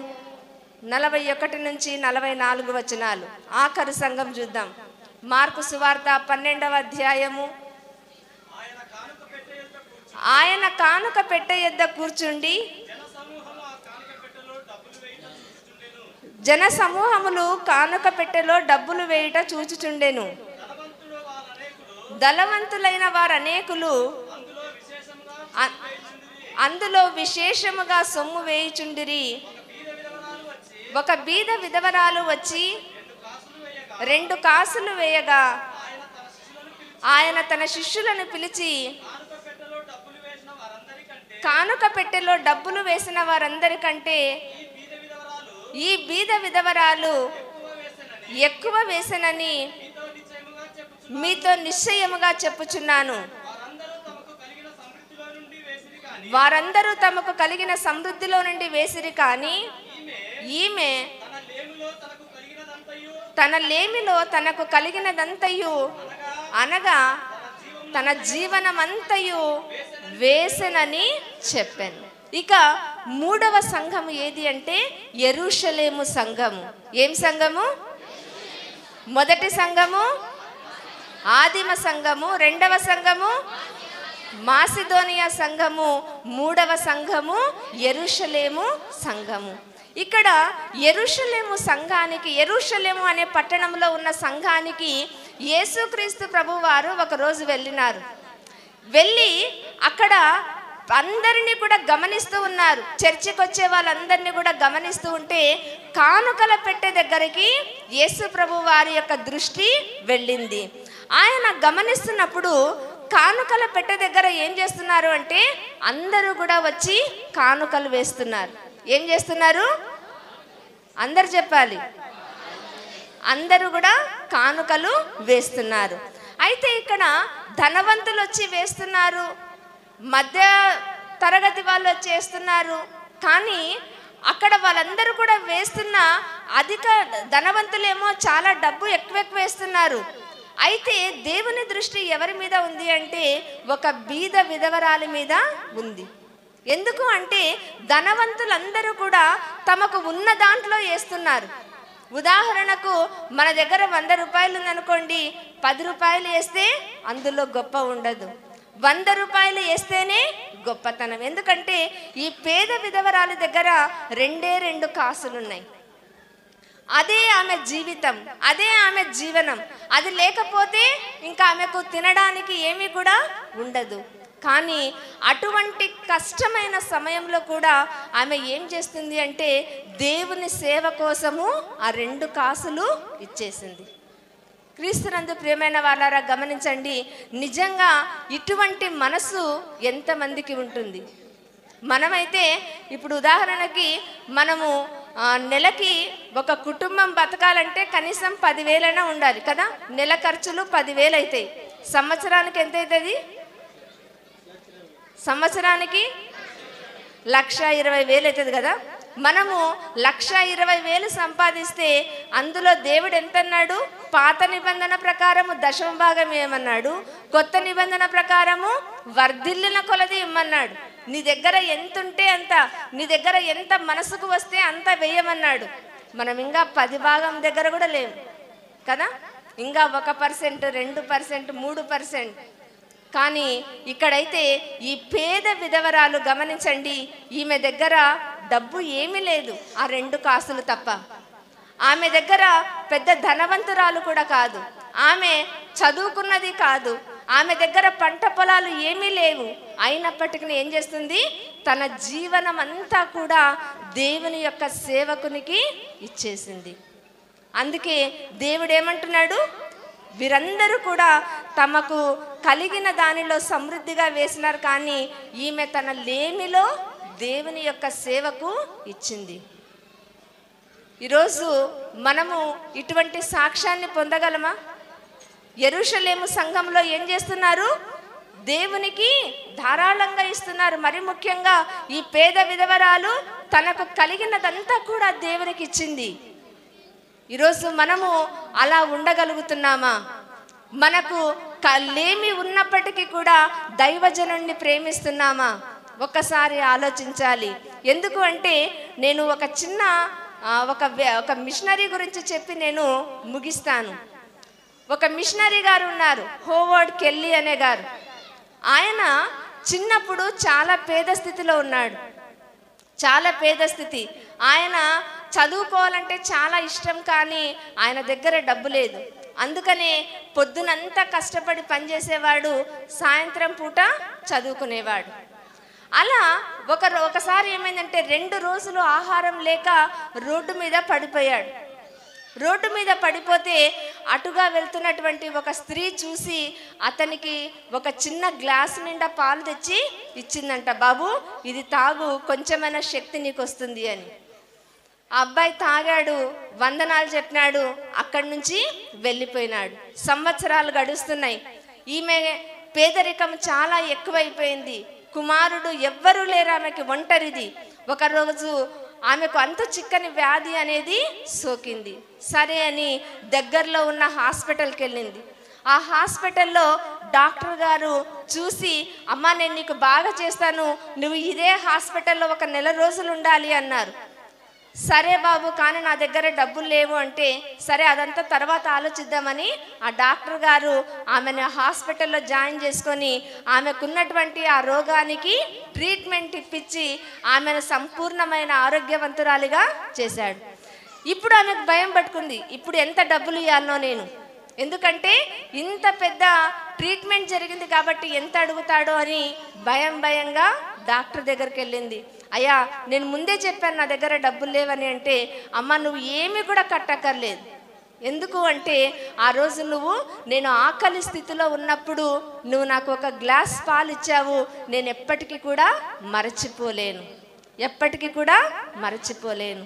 41 నుంచి 44 వచనాలు. ఆఖరు సంఘం చూద్దాం. మార్కు సువార్త 12వ అధ్యాయము. ఆయన కానుక పెట్టె యొద్ద కూర్చుండి జన సమూహములు కానుక పెట్టెలో డబ్బులు వేయుట చూచుచుండెను. ధనవంతులైన వారు అనేకులు అందులో విశేషముగా సొమ్ము వేయుచుండిరి. ఒక బీద విధవరాలు వచ్చి 2 కాసులు వేయగా ఆయన తన శిష్యులను పిలిచి, కానుక పెట్టెలో డబ్బులు వేసిన వారందరికంటే ఈ బీద విధవరాలు ఎక్కువ వేసనని మీతో నిశ్చయముగా చెప్పుచున్నాను. వారందరూ తమకు కలిగిన సమృద్ధిలో నుండి వేసిరి, కానీ ఈమె తన లేమిలో తనకు కలిగినదంతయు అనగా తన జీవనమంతయు వేసెనని చెప్పాను. ఇక మూడవ సంఘము ఏది అంటే యెరూషలేము సంఘము. ఏం సంఘము? మొదటి సంఘము ఆదిమ సంఘము, రెండవ సంఘము మాసిదోనియా సంఘము, మూడవ సంఘము యెరూషలేము సంఘము. ఇక్కడ యెరూషలేము సంఘానికి, యెరూషలేము అనే పట్టణంలో ఉన్న సంఘానికి యేసుక్రీస్తు ప్రభువారు ఒకరోజు వెళ్ళినారు. వెళ్ళి అక్కడ అందరినీ కూడా గమనిస్తూ ఉన్నారు. చర్చికి వచ్చే వాళ్ళందరినీ కూడా గమనిస్తూ ఉంటే కానుకల పెట్టె దగ్గరికి యేసు ప్రభు వారి యొక్క దృష్టి వెళ్ళింది. ఆయన గమనిస్తున్నప్పుడు కానుకల పెట్టె దగ్గర ఏం చేస్తున్నారు అంటే అందరూ కూడా వచ్చి కానుకలు వేస్తున్నారు. ఏం చేస్తున్నారు? అందరు చెప్పాలి. అందరూ కూడా కానుకలు వేస్తున్నారు. అయితే ఇక్కడ ధనవంతులు వచ్చి వేస్తున్నారు, మధ్య తరగతి వాళ్ళు వచ్చేస్తున్నారు. కానీ అక్కడ వాళ్ళందరూ కూడా వేస్తున్న అధిక ధనవంతులేమో చాలా డబ్బు ఎక్కువ వేస్తున్నారు. అయితే దేవుని దృష్టి ఎవరి మీద ఉంది అంటే ఒక బీద విధవరాలి మీద ఉంది. ఎందుకు అంటే ధనవంతులందరూ కూడా తమకు ఉన్న దాంట్లో వేస్తున్నారు. ఉదాహరణకు మన దగ్గర 100 రూపాయలు ఉందనుకోండి, 10 రూపాయలు వేస్తే అందులో గొప్ప ఉండదు, 100 రూపాయలు వేస్తేనే గొప్పతనం. ఎందుకంటే ఈ పేద విధవరాలి దగ్గర 2 కాసులున్నాయి. అదే ఆమె జీవితం, అదే ఆమె జీవనం. అది లేకపోతే ఇంకా ఆమెకు తినడానికి ఏమీ కూడా ఉండదు. కానీ అటువంటి కష్టమైన సమయంలో కూడా ఆమె ఏం చేస్తుంది అంటే దేవుని సేవ కోసము ఆ 2 కాసులు ఇచ్చేసింది. క్రీస్తునందు ప్రియమైన వాళ్ళారా, గమనించండి, నిజంగా ఇటువంటి మనసు ఎంతమందికి ఉంటుంది? మనమైతే ఇప్పుడు ఉదాహరణకి మనము నెలకి ఒక కుటుంబం బతకాలంటే కనీసం 10,000 ఉండాలి కదా. నెల ఖర్చులు 10,000 అవుతాయి. సంవత్సరానికి ఎంత అవుతుంది? సంవత్సరానికి 1,20,000 అవుతుంది కదా. మనము 1,20,000 సంపాదిస్తే అందులో దేవుడు ఎంత అన్నాడు? పాత నిబంధన ప్రకారము 10వ భాగం ఏమన్నాడు? కొత్త నిబంధన ప్రకారము వర్ధిల్లిన కొలది ఇమ్మన్నాడు. నీ దగ్గర ఎంత ఉంటే అంత, నీ దగ్గర ఎంత మనసుకు వస్తే అంత వేయమన్నాడు. మనం ఇంకా 10 భాగం దగ్గర కూడా లేవు కదా. ఇంకా 1%, 2%, 3%. కానీ ఇక్కడైతే ఈ పేద విధవరాలు గమనించండి, ఈమె దగ్గర డబ్బు ఏమీ లేదు, ఆ 2 కాసులు తప్ప. ఆమె దగ్గర పెద్ద ధనవంతురాలు కూడా కాదు, ఆమె చదువుకున్నది కాదు, ఆమె దగ్గర పంట పొలాలు ఏమీ లేవు. అయినప్పటికీ ఏం చేస్తుంది? తన జీవనం అంతా కూడా దేవుని యొక్క సేవకునికి ఇచ్చేసింది. అందుకే దేవుడు ఏమంటున్నాడు? వీరందరూ కూడా తమకు కలిగిన దానిలో సమృద్ధిగా వేసినారు, కానీ ఈమె తన లేమిలో దేవుని యొక్క సేవకు ఇచ్చింది. ఈరోజు మనము ఇటువంటి సాక్ష్యాన్ని పొందగలమా? యెరూషలేము సంఘంలో ఏం చేస్తున్నారు? దేవునికి ధారాళంగా ఇస్తున్నారు. మరి ముఖ్యంగా ఈ పేద విధవరాలు తనకు కలిగినదంతా కూడా దేవునికి ఇచ్చింది. ఈరోజు మనము అలా ఉండగలుగుతున్నామా? మనకు లేమి ఉన్నప్పటికీ కూడా దైవజనుణ్ణి ప్రేమిస్తున్నామా? ఒక్కసారి ఆలోచించాలి. ఎందుకు అంటే నేను ఒక చిన్న ఒక మిషనరీ గురించి చెప్పి నేను ముగిస్తాను. ఒక మిషనరీ గారు ఉన్నారు, హోవర్డ్ కెల్లీ అనే గారు. ఆయన చిన్నప్పుడు చాలా పేద స్థితిలో ఉన్నాడు, చాలా పేద స్థితి. ఆయన చదువుకోవాలంటే చాలా ఇష్టం, కానీ ఆయన దగ్గర డబ్బు లేదు. అందుకనే పొద్దునంతా కష్టపడి పనిచేసేవాడు, సాయంత్రం పూట చదువుకునేవాడు. అలా ఒకసారి ఏమైందంటే 2 రోజులు ఆహారం లేక రోడ్డు మీద పడిపోయాడు. రోడ్డు మీద పడిపోతే అటుగా వెళ్తున్నటువంటి ఒక స్త్రీ చూసి అతనికి ఒక చిన్న గ్లాస్ నిండా పాలు తెచ్చి ఇచ్చిందంట. బాబు ఇది తాగు, కొంచెమైనా శక్తి నీకు వస్తుంది అని. ఆ అబ్బాయి తాగాడు, వందనాలు చెప్పినాడు, అక్కడి నుంచి వెళ్ళిపోయినాడు. సంవత్సరాలు గడుస్తున్నాయి. ఈమె పేదరికం చాలా ఎక్కువైపోయింది. కుమారుడు ఎవ్వరూ లేరు, ఆమెకి ఒంటరిది. ఒకరోజు ఆమెకు అంత చిక్కని వ్యాధి అనేది సోకింది. సరే అని దగ్గరలో ఉన్న హాస్పిటల్కి వెళ్ళింది. ఆ హాస్పిటల్లో డాక్టర్ గారు చూసి, అమ్మ నేను నీకు బాగా చేస్తాను, నువ్వు ఇదే హాస్పిటల్లో ఒక నెల రోజులు ఉండాలి అన్నారు. సరే బాబు, కానీ నా దగ్గర డబ్బులు లేవు అంటే, సరే అదంతా తర్వాత ఆలోచిద్దామని ఆ డాక్టర్ గారు ఆమెను హాస్పిటల్లో జాయిన్ చేసుకొని ఆమెకున్నటువంటి ఆ రోగానికి ట్రీట్మెంట్ ఇప్పించి ఆమెను సంపూర్ణమైన ఆరోగ్యవంతురాలిగా చేశాడు. ఇప్పుడు ఆమెకు భయం పట్టుకుంది, ఇప్పుడు ఎంత డబ్బులు ఇవ్వాలనో నేను, ఎందుకంటే ఇంత పెద్ద ట్రీట్మెంట్ జరిగింది కాబట్టి ఎంత అడుగుతాడో అని భయంగా డాక్టర్ దగ్గరికి వెళ్ళింది. అయ్యా నేను ముందే చెప్పాను నా దగ్గర డబ్బులు లేవని అంటే, అమ్మ నువ్వు ఏమీ కూడా కట్టక్కర్లేదు. ఎందుకు అంటే ఆ రోజు నేను ఆకలి స్థితిలో ఉన్నప్పుడు నువ్వు నాకు ఒక గ్లాస్ పాలు ఇచ్చావు, నేను ఎప్పటికీ కూడా మరచిపోలేను.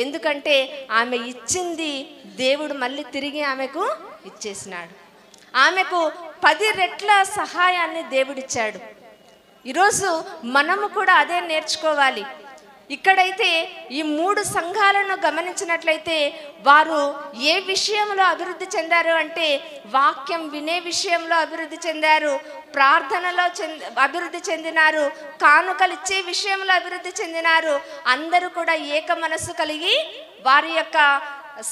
ఎందుకంటే ఆమె ఇచ్చింది దేవుడు మళ్ళీ తిరిగి ఆమెకు ఇచ్చేసినాడు. ఆమెకు 10 రెట్ల సహాయాన్ని దేవుడిచ్చాడు. ఈరోజు మనము కూడా అదే నేర్చుకోవాలి. ఇక్కడైతే ఈ 3 సంఘాలను గమనించినట్లయితే వారు ఏ విషయంలో అభివృద్ధి చెందారు అంటే, వాక్యం వినే విషయంలో అభివృద్ధి చెందారు, ప్రార్థనలో అభివృద్ధి చెందినారు, కానుకలు ఇచ్చే విషయంలో అభివృద్ధి చెందినారు. అందరూ కూడా ఏక మనస్సు కలిగి వారి యొక్క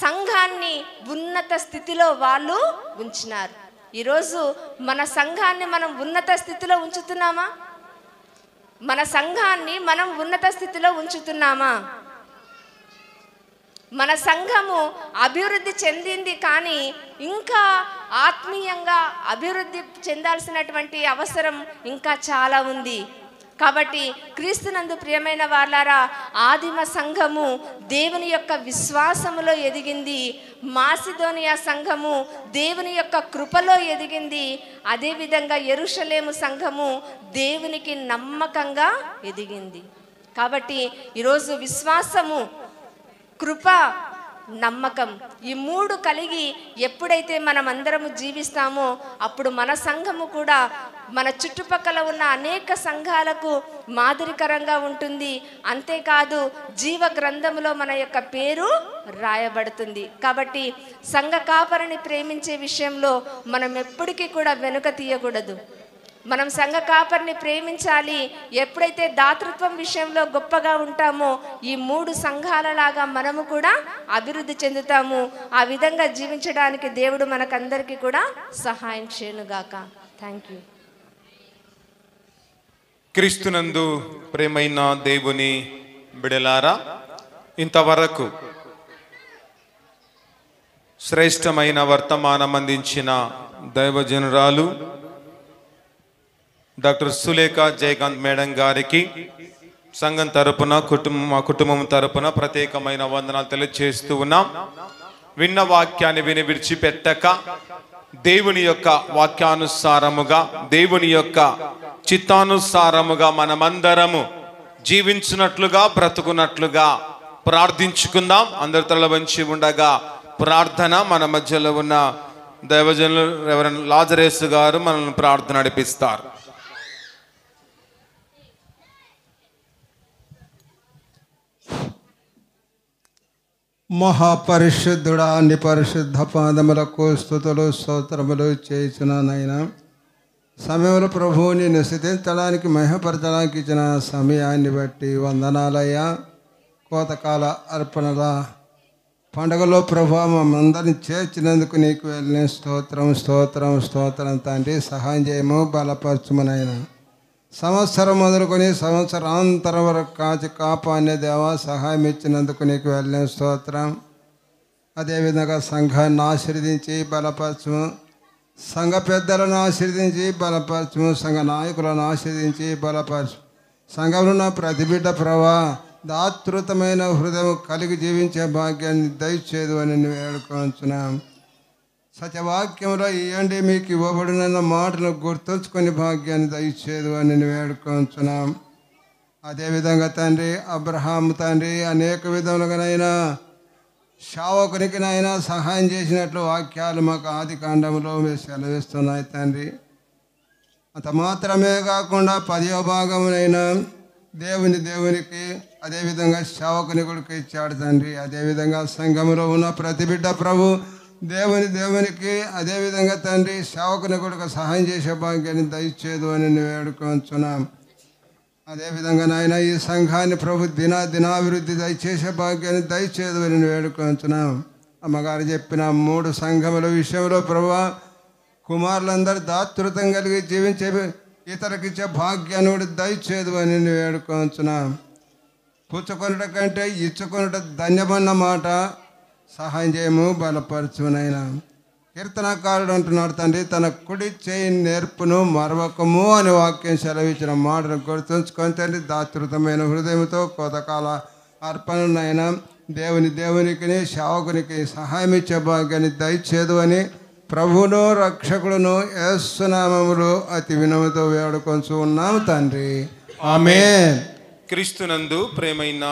సంఘాన్ని ఉన్నత స్థితిలో వాళ్ళు ఉంచినారు. ఈరోజు మన సంఘాన్ని మనం ఉన్నత స్థితిలో ఉంచుతున్నామా? మన సంఘాన్ని మనం ఉన్నత స్థితిలో ఉంచుతున్నామా? మన సంఘము అభివృద్ధి చెందింది, కానీ ఇంకా ఆత్మీయంగా అభివృద్ధి చెందాల్సినటువంటి అవసరం ఇంకా చాలా ఉంది. కాబట్టి క్రీస్తునందు ప్రియమైన వారలారా, ఆదిమ సంఘము దేవుని యొక్క విశ్వాసములో ఎదిగింది, మాసిదోనియా సంఘము దేవుని యొక్క కృపలో ఎదిగింది, అదేవిధంగా యెరూషలేము సంఘము దేవునికి నమ్మకంగా ఎదిగింది. కాబట్టి ఈరోజు విశ్వాసము, కృప, నమ్మకం ఈ 3 కలిగి ఎప్పుడైతే మనం అందరము జీవిస్తామో అప్పుడు మన సంఘము కూడా మన చుట్టుపక్కల ఉన్న అనేక సంఘాలకు మాదిరికరంగా ఉంటుంది. అంతేకాదు జీవ గ్రంథములో మన యొక్క పేరు రాయబడుతుంది. కాబట్టి సంఘ కాపరిని ప్రేమించే విషయంలో మనం ఎప్పటికీ కూడా వెనుక తీయకూడదు. మనం సంఘ కాపరిని ప్రేమించాలి. ఎప్పుడైతే దాతృత్వం విషయంలో గొప్పగా ఉంటామో ఈ 3 సంఘాలలాగా మనము కూడా అభివృద్ధి చెందుతాము. ఆ విధంగా జీవించడానికి దేవుడు మనకందరికీ కూడా సహాయం చేయనుగాక. Thank you. క్రీస్తునందు ప్రేమైన దేవుని బిడలారా, ఇంతవరకు శ్రేష్టమైన వర్తమానం అందించిన దైవజనురాలు డాక్టర్ సులేఖ జయకాంత్ మేడం గారికి సంఘం తరపున మా కుటుంబం తరపున ప్రత్యేకమైన వందనాలు తెలియజేస్తూ ఉన్నాం. విన్న వాక్యాన్ని విని విడిచిపెట్టక దేవుని యొక్క వాక్యానుసారముగా, దేవుని యొక్క చిత్తానుసారముగా మనమందరము జీవించినట్లుగా, బ్రతుకున్నట్లుగా ప్రార్థించుకుందాం. అందరి తల వంచి ఉండగా ప్రార్థన మన మధ్యలో ఉన్న దైవజనులు రెవరెండ్ లాజరేసు గారు మనల్ని ప్రార్థన నడిపిస్తారు. మహాపరిశుద్ధుడా, నీ పరిశుద్ధ పాదములకు స్తుతులు స్తోత్రములు చేసిననైనా సమయంలో ప్రభువు నిన్ను స్తుతించడానికి, మహిమపరచడానికి ఇచ్చిన సమయాన్ని బట్టి వందనాలయ్యా. కోతకాల అర్పణల పండుగలో ప్రభు మమ్మల్ని చేర్చినందుకు నీకు వెళ్ళిన స్తోత్రం తండ్రి. సహాయం చేయము, బలపరచుమనైనా. సంవత్సరం మొదలుకొని సంవత్సరాంతరం వరకు కాచి కాపాడిన దేవా, సహాయం ఇచ్చినందుకు నీకు వెళ్ళిన స్తోత్రం. అదేవిధంగా సంఘాన్ని ఆశీర్వదించి బలపరచుము, సంఘ పెద్దలను ఆశీర్వదించి బలపరచుము, సంఘ నాయకులను ఆశీర్వదించి బలపరచు. సంఘంలో ఉన్న ప్రతి బిడ్డ ప్రభా దాతృతమైన హృదయం కలిగి జీవించే భాగ్యాన్ని దయచేదు అని వేడుకొంచున్నాం. సత్యవాక్యంలో ఇవ్వండి మీకు ఇవ్వబడిన మాటలు గుర్తుంచుకొని భాగ్యాన్ని దయచేదు అని వేడుకొంచున్నాం. అదేవిధంగా తండ్రి అబ్రహాము తండ్రి అనేక విధములుగానైనా శావకునికి నైనా సహాయం చేసినట్లు వాక్యాలు మాకు ఆది కాండంలో మీరు సెలవిస్తున్నాయి తండ్రి. అంత మాత్రమే కాకుండా 10వ భాగమునైనా దేవునికి అదేవిధంగా శావకుని కొడుకు ఇచ్చాడు తండ్రి. అదేవిధంగా సంఘములో ఉన్న ప్రతి బిడ్డ ప్రభు దేవునికి అదేవిధంగా తండ్రి శావకుని కొడుకు సహాయం చేసే భాగ్యాన్ని దయచేదు అని వేడుకొంచున్నాం. అదేవిధంగా నాయన ఈ సంఘాన్ని ప్రభు దినాభివృద్ధి దయచేసే భాగ్యాన్ని దయచేదు అని వేడుకొంచున్నాం. అమ్మగారు చెప్పిన 3 సంఘముల విషయంలో ప్రభు కుమారులందరూ దాతృత్వం కలిగి జీవించే ఇతరులకిచ్చే భాగ్యాన్ని కూడా దయచేదు అని వేడుకొంచున్నాం. పుచ్చుకొనుట కంటే ఇచ్చుకొనుట ధన్యమన్న మాట సహాయం చేయము బలపరచునైనా. కీర్తనకారుడు అంటున్నాడు తండ్రి తన కుడి చేయి నేర్పును మరవకము అని వాక్యం సెలవిచ్చిన మాటను గుర్తుంచుకొని తండ్రి దాతృతమైన హృదయంతో కోతకాల అర్పణనైనా దేవునికి శావకునికి సహాయం ఇచ్చే భాగ్యాన్ని దయచేదు అని ప్రభువును రక్షకులను యేసు నామములో అతి వినముతో వేడుకొంచు ఉన్నాము తండ్రి. ఆమేన్. క్రీస్తునందు ప్రేమైన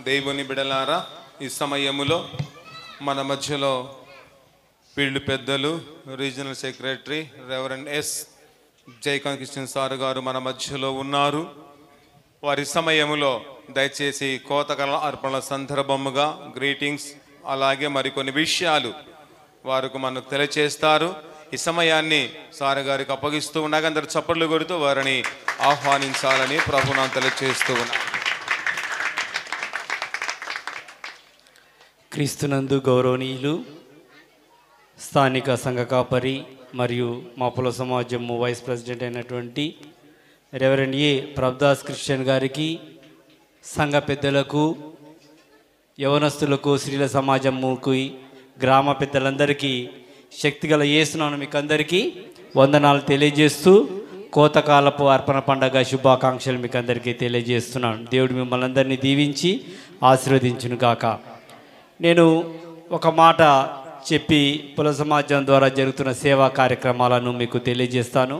దేవుని బిడలారా, ఈ సమయములో మన మధ్యలో ఫీల్డ్ పెద్దలు regional secretary reverend yes Jayakanth Krishna sir గారు మన మధ్యలో ఉన్నారు. వారి సమయములో దయచేసి కోతకల అర్పణల సందర్భముగా గ్రీటింగ్స్ అలాగే మరికొన్ని విషయాలు వారికి మనకు తెలియచేస్తారు. ఈ సమయాన్ని సార్ గారికి అప్పగిస్తూ ఉండగా అందరు చప్పట్లు కొడుతూ వారిని ఆహ్వానించాలని ప్రభువును తెలియచేస్తూ ఉన్నారు. క్రీస్తునందు గౌరవనీయులు స్థానిక సంఘ కాపరి మరియు మాపుల సమాజము వైస్ ప్రెసిడెంట్ అయినటువంటి రెవరెండ్ ఏ ప్రభుదాస్ క్రిస్టియన్ గారికి, సంఘ పెద్దలకు, యవనస్తులకు, స్త్రీల సమాజముకు, గ్రామ పెద్దలందరికీ శక్తిగల యేసునామమున మీకు అందరికీ వందనాలు తెలియజేస్తూ కోతకాలపు అర్పణ పండగ శుభాకాంక్షలు మీకు అందరికీ తెలియజేస్తున్నాను. దేవుడు మిమ్మల్ని అందరినీ దీవించి ఆశీర్వదించును గాక. నేను ఒక మాట చెప్పి పుల సమాజం ద్వారా జరుగుతున్న సేవా కార్యక్రమాలను మీకు తెలియజేస్తాను.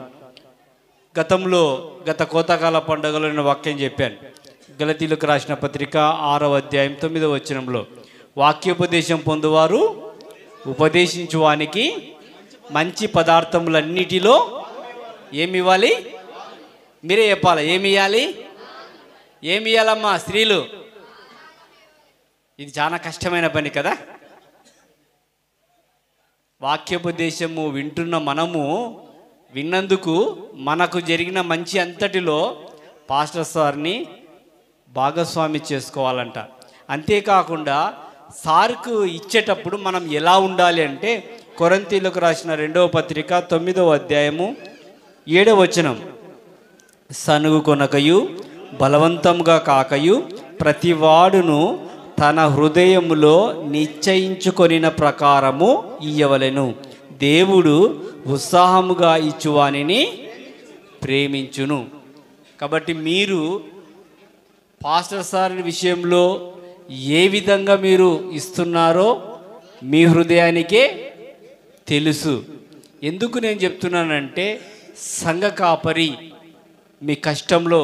గత కోతకాల పండుగలో నేను వాక్యం చెప్పాను. గలతీలకు రాసిన పత్రిక 6వ అధ్యాయం 9వ వచనంలో వాక్యోపదేశం పొందువారు ఉపదేశించువానికి మంచి పదార్థములన్నిటిలో ఏమి ఇవ్వాలి? మీరే చెప్పాలి. ఏమి ఇవ్వాలమ్మా స్త్రీలు? ఇది చాలా కష్టమైన పని కదా. వాక్యోపదేశము వింటున్న మనము విన్నందుకు మనకు జరిగిన మంచి అంతటిలో పాస్టర్ సార్ని భాగస్వామి చేసుకోవాలంట. అంతేకాకుండా సార్కు ఇచ్చేటప్పుడు మనం ఎలా ఉండాలి అంటే కొరింథీయులకు రాసిన 2వ పత్రిక 9వ అధ్యాయము 7వ వచనం, సనుగు కొనకయు బలవంతంగా కాకయు ప్రతివాడును తన హృదయములో నిశ్చయించుకొనిన ప్రకారము ఇయ్యవలెను. దేవుడు ఉత్సాహముగా ఇచ్చువానిని ప్రేమించును. కాబట్టి మీరు పాస్టర్ సార్ విషయంలో ఏ విధంగా మీరు ఇస్తున్నారో మీ హృదయానికే తెలుసు. ఎందుకు నేను చెప్తున్నానంటే సంఘ కాపరి మీ కష్టంలో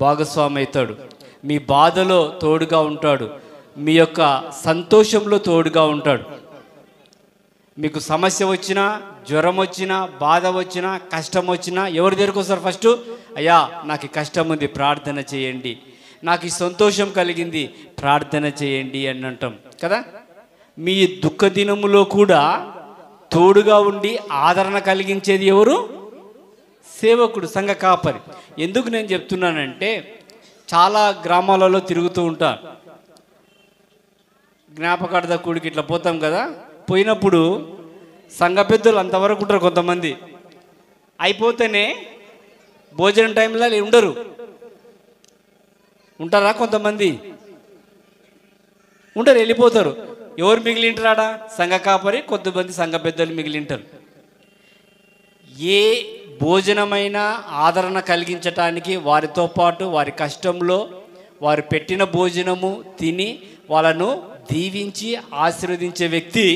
భాగస్వామి అవుతాడు, మీ బాధలో తోడుగా ఉంటాడు, మీ యొక్క సంతోషంలో తోడుగా ఉంటాడు. మీకు సమస్య వచ్చినా, జ్వరం వచ్చినా, బాధ వచ్చినా, కష్టం వచ్చినా ఎవరి దగ్గరకు వస్తారు? ఫస్ట్, అయ్యా నాకు కష్టం ఉంది ప్రార్థన చేయండి, నాకు ఈ సంతోషం కలిగింది ప్రార్థన చేయండి అని అంటాం కదా. మీ దుఃఖ దినములో కూడా తోడుగా ఉండి ఆదరణ కలిగించేది ఎవరు? సేవకుడు, సంఘ కాపరి. ఎందుకు నేను చెప్తున్నానంటే చాలా గ్రామాలలో తిరుగుతూ ఉంటా. జ్ఞాపకార్థ కూడికి ఇట్లా పోతాం కదా, పోయినప్పుడు సంఘ పెద్దలు అంతవరకు ఉంటారు. కొంతమంది అయిపోతేనే భోజనం టైంలో ఉండరు. ఉంటారా? కొంతమంది ఉంటారు, వెళ్ళిపోతారు. ఎవరు మిగిలింటారా? సంఘ కాపరి, కొంతమంది సంఘ పెద్దలు మిగిలింటారు. ఏ భోజనమైన ఆదరణ కలిగించటానికి వారితో పాటు వారి కష్టంలో వారు పెట్టిన భోజనము తిని వాళ్ళను దీవించి ఆశీర్వదించే వ్యక్తి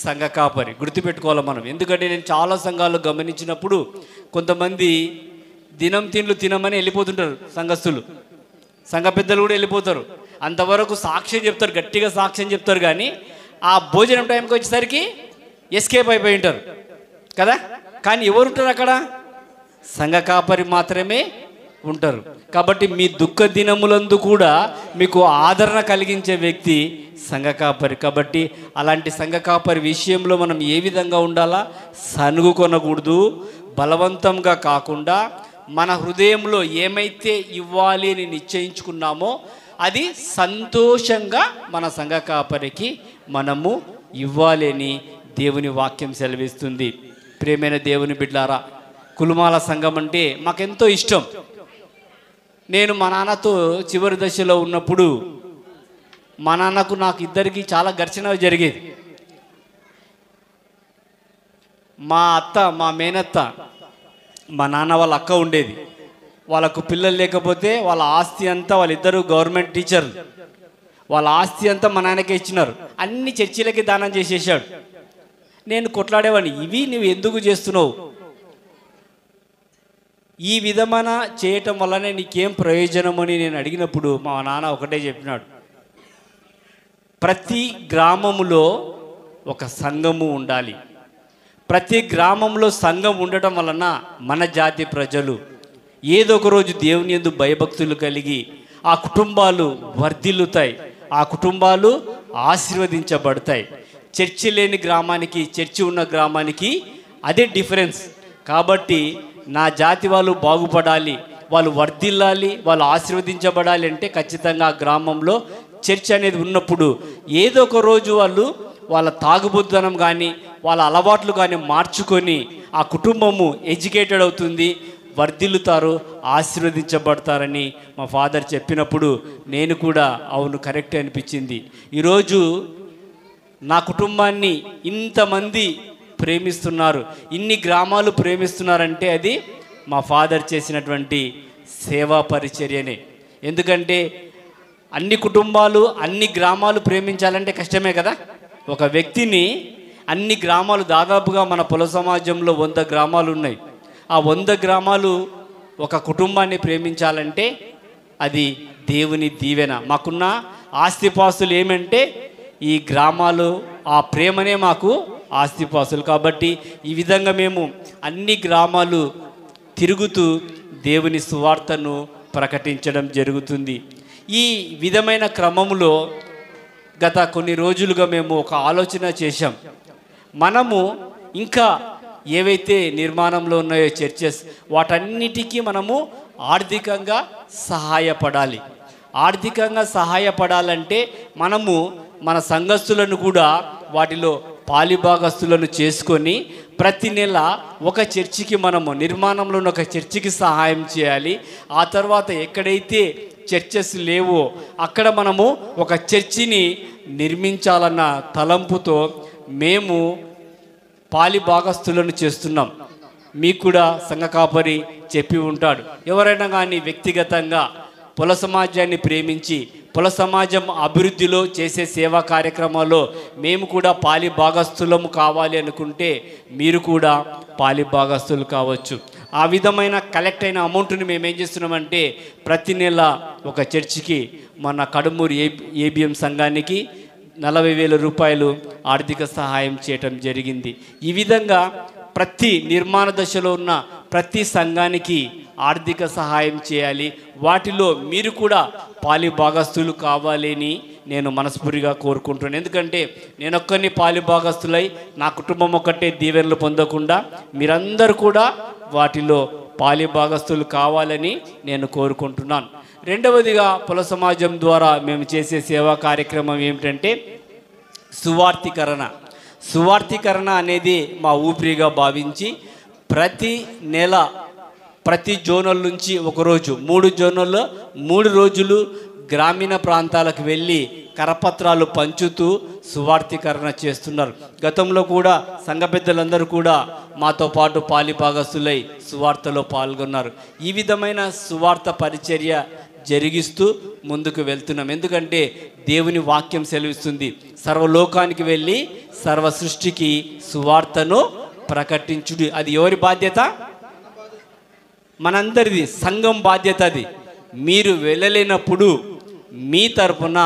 సంఘ కాపరి. గుర్తుపెట్టుకోవాలి మనం. ఎందుకంటే నేను చాలా సంఘాలు గమనించినప్పుడు కొంతమంది దినం తిండ్లు తినమని వెళ్ళిపోతుంటారు సంఘస్థులు, సంఘ పెద్దలు కూడా వెళ్ళిపోతారు. అంతవరకు సాక్ష్యం చెప్తారు, గట్టిగా సాక్ష్యం చెప్తారు, కానీ ఆ భోజనం టైంకి వచ్చేసరికి ఎస్కేప్ అయిపోయి ఉంటారు కదా. కానీ ఎవరు ఉంటారు అక్కడ? సంఘ కాపరి మాత్రమే ఉంటారు. కాబట్టి మీ దుఃఖ దినములందు కూడా మీకు ఆదరణ కలిగించే వ్యక్తి సంఘ కాపరి. కాబట్టి అలాంటి సంఘ కాపరి విషయంలో మనం ఏ విధంగా ఉండాలా? సనుగు కొనకూడదు. బలవంతంగా కాకుండా మన హృదయంలో ఏమైతే ఇవ్వాలి అని నిశ్చయించుకున్నామో అది సంతోషంగా మన సంఘ కాపరికి మనము ఇవ్వాలి అని దేవుని వాక్యం సెలవిస్తుంది. ప్రియమైన దేవుని బిడ్డలారా, కులుమాల సంఘం అంటే మాకెంతో ఇష్టం. నేను మా నాన్నతో చివరి దశలో ఉన్నప్పుడు మా నాన్నకు నాకు ఇద్దరికి చాలా ఘర్షణ జరిగేది. మా అత్త, మా మేనత్త, మా నాన్న వాళ్ళ అక్క ఉండేది. వాళ్ళకు పిల్లలు లేకపోతే వాళ్ళ ఆస్తి అంతా, వాళ్ళిద్దరూ గవర్నమెంట్ టీచర్లు, వాళ్ళ ఆస్తి అంతా మా నాన్నకే ఇచ్చినారు. అన్ని చర్చిలకి దానం చేసేసాడు. నేను కొట్లాడేవాడిని, ఇవి నువ్వు ఎందుకు చేస్తున్నావు? ఈ విధమైన చేయటం వల్లనే నీకేం ప్రయోజనం అని నేను అడిగినప్పుడు మా నాన్న ఒకటే చెప్పినాడు, ప్రతి గ్రామములో ఒక సంఘము ఉండాలి. ప్రతి గ్రామంలో సంఘం ఉండటం వలన మన జాతి ప్రజలు ఏదో ఒక రోజు దేవుని యందు భయభక్తులు కలిగి ఆ కుటుంబాలు వర్ధిల్లుతాయి, ఆ కుటుంబాలు ఆశీర్వదించబడతాయి. చర్చి లేని గ్రామానికి, చర్చి ఉన్న గ్రామానికి అదే డిఫరెన్స్. కాబట్టి నా జాతి వాళ్ళు బాగుపడాలి, వాళ్ళు వర్ధిల్లాలి, వాళ్ళు ఆశీర్వదించబడాలి అంటే ఖచ్చితంగా ఆ గ్రామంలో చర్చ్ అనేది ఉన్నప్పుడు ఏదో ఒక రోజు వాళ్ళ తాగుబోతుతనం కానీ వాళ్ళ అలవాట్లు కానీ మార్చుకొని ఆ కుటుంబము ఎడ్యుకేటెడ్ అవుతుంది, వర్ధిల్లుతారు, ఆశీర్వదించబడతారని మా ఫాదర్ చెప్పినప్పుడు నేను కూడా అవును కరెక్ట్ అనిపించింది. ఈరోజు నా కుటుంబాన్ని ఇంతమంది ప్రేమిస్తున్నారు, ఇన్ని గ్రామాలు ప్రేమిస్తున్నారంటే అది మా ఫాదర్ చేసినటువంటి సేవా పరిచర్యనే. ఎందుకంటే అన్ని కుటుంబాలు, అన్ని గ్రామాలు ప్రేమించాలంటే కష్టమే కదా. ఒక వ్యక్తిని అన్ని గ్రామాలు, దాదాపుగా మన పొల సమాజంలో 100 గ్రామాలు ఉన్నాయి. ఆ 100 గ్రామాలు ఒక కుటుంబాన్ని ప్రేమించాలంటే అది దేవుని దీవెన. మాకున్న ఆస్తిపాస్తులు ఏమంటే ఈ గ్రామాలు, ఆ ప్రేమనే మాకు ఆస్తిపాస్తులు. కాబట్టి ఈ విధంగా మేము అన్ని గ్రామాలు తిరుగుతూ దేవుని సువార్తను ప్రకటించడం జరుగుతుంది. ఈ విధమైన క్రమంలో గత కొన్ని రోజులుగా మేము ఒక ఆలోచన చేశాం. మనము ఇంకా ఏవైతే నిర్మాణంలో ఉన్నాయో చర్చెస్, వాటన్నిటికీ మనము ఆర్థికంగా సహాయపడాలి. ఆర్థికంగా సహాయపడాలంటే మనము మన సంఘస్థులను కూడా వాటిలో పాలిభాగస్తులను చేసుకొని ప్రతి నెల ఒక చర్చికి, మనము నిర్మాణంలో ఉన్న ఒక చర్చికి సహాయం చేయాలి. ఆ తర్వాత ఎక్కడైతే చర్చెస్ లేవో అక్కడ మనము ఒక చర్చిని నిర్మించాలన్న తలంపుతో మేము పాలిభాగస్తులను చేస్తున్నాం. మీకు కూడా సంఘ కాపరి చెప్పి ఉంటాడు, ఎవరైనా కానీ వ్యక్తిగతంగా పొల సమాజాన్ని ప్రేమించి పొల సమాజం అభివృద్ధిలో చేసే సేవా కార్యక్రమాల్లో మేము కూడా పాలిభాగస్తులము కావాలి అనుకుంటే మీరు కూడా పాలిభాగస్తులు కావచ్చు. ఆ విధమైన కలెక్ట్ అయిన అమౌంట్ని మేము ఏం చేస్తున్నామంటే ప్రతి నెల ఒక చర్చికి, మన కడుమూరు ఏబిఎం సంఘానికి 40,000 రూపాయలు ఆర్థిక సహాయం చేయటం జరిగింది. ఈ విధంగా ప్రతి నిర్మాణ దశలో ఉన్న ప్రతి సంఘానికి ఆర్థిక సహాయం చేయాలి. వాటిలో మీరు కూడా పాలిభాగస్తులు కావాలని నేను మనస్ఫూర్తిగా కోరుకుంటున్నాను. ఎందుకంటే నేను ఒక్కరిని పాలిభాగస్తులై నా కుటుంబం ఒక్కటే దీవెనలు పొందకుండా మీరందరూ కూడా వాటిలో పాలిభాగస్తులు కావాలని నేను కోరుకుంటున్నాను. రెండవదిగా పొల సమాజం ద్వారా మేము చేసే సేవా కార్యక్రమం ఏమిటంటే సువార్థీకరణ. సువార్థీకరణ అనేది మా ఊపిరిగా భావించి ప్రతి నెల ప్రతి జోనల్ నుంచి ఒకరోజు, 3 జోనల్లో 3 రోజులు గ్రామీణ ప్రాంతాలకు వెళ్ళి కరపత్రాలు పంచుతూ సువార్థీకరణ చేస్తున్నారు. గతంలో కూడా సంఘ పెద్దలందరూ కూడా మాతో పాటు పాలిభాగస్తులై సువార్తలో పాల్గొన్నారు. ఈ విధమైన సువార్త పరిచర్య జరిగిస్తూ ముందుకు వెళ్తున్నాం. ఎందుకంటే దేవుని వాక్యం సెలవిస్తుంది, సర్వలోకానికి వెళ్ళి సర్వ సృష్టికి సువార్తను ప్రకటించుడి. అది ఎవరి బాధ్యత? మనందరిది, సంఘం బాధ్యత అది. మీరు వెళ్ళలేనప్పుడు మీ తరపున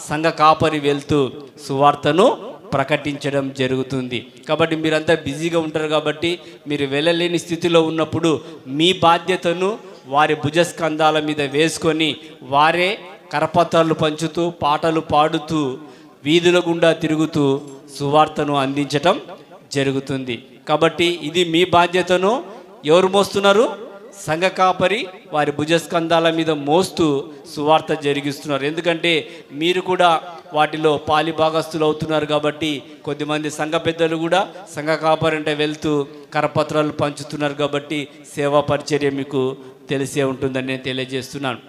సంఘ కాపరి వెళ్తూ సువార్తను ప్రకటించడం జరుగుతుంది. కాబట్టి మీరంతా బిజీగా ఉంటారు కాబట్టి మీరు వెళ్ళలేని స్థితిలో ఉన్నప్పుడు మీ బాధ్యతను వారి భుజస్కంధాల మీద వేసుకొని వారే కరపత్రాలు పంచుతూ పాటలు పాడుతూ వీధుల గుండా తిరుగుతూ సువార్తను అందించటం జరుగుతుంది. కాబట్టి ఇది మీ బాధ్యతను ఎవరు మోస్తున్నారు? సంఘ కాపరి వారి భుజస్కంధాల మీద మోస్తూ సువార్త జరిగిస్తున్నారు. ఎందుకంటే మీరు కూడా వాటిలో పాలి భాగస్తులు అవుతున్నారు కాబట్టి కొద్దిమంది సంఘ పెద్దలు కూడా సంఘ కాపరి అంటే వెళ్తూ కరపత్రాలు పంచుతున్నారు కాబట్టి సేవా పరిచర్య మీకు తెలిసే ఉంటుందని నేను తెలియజేస్తున్నాను.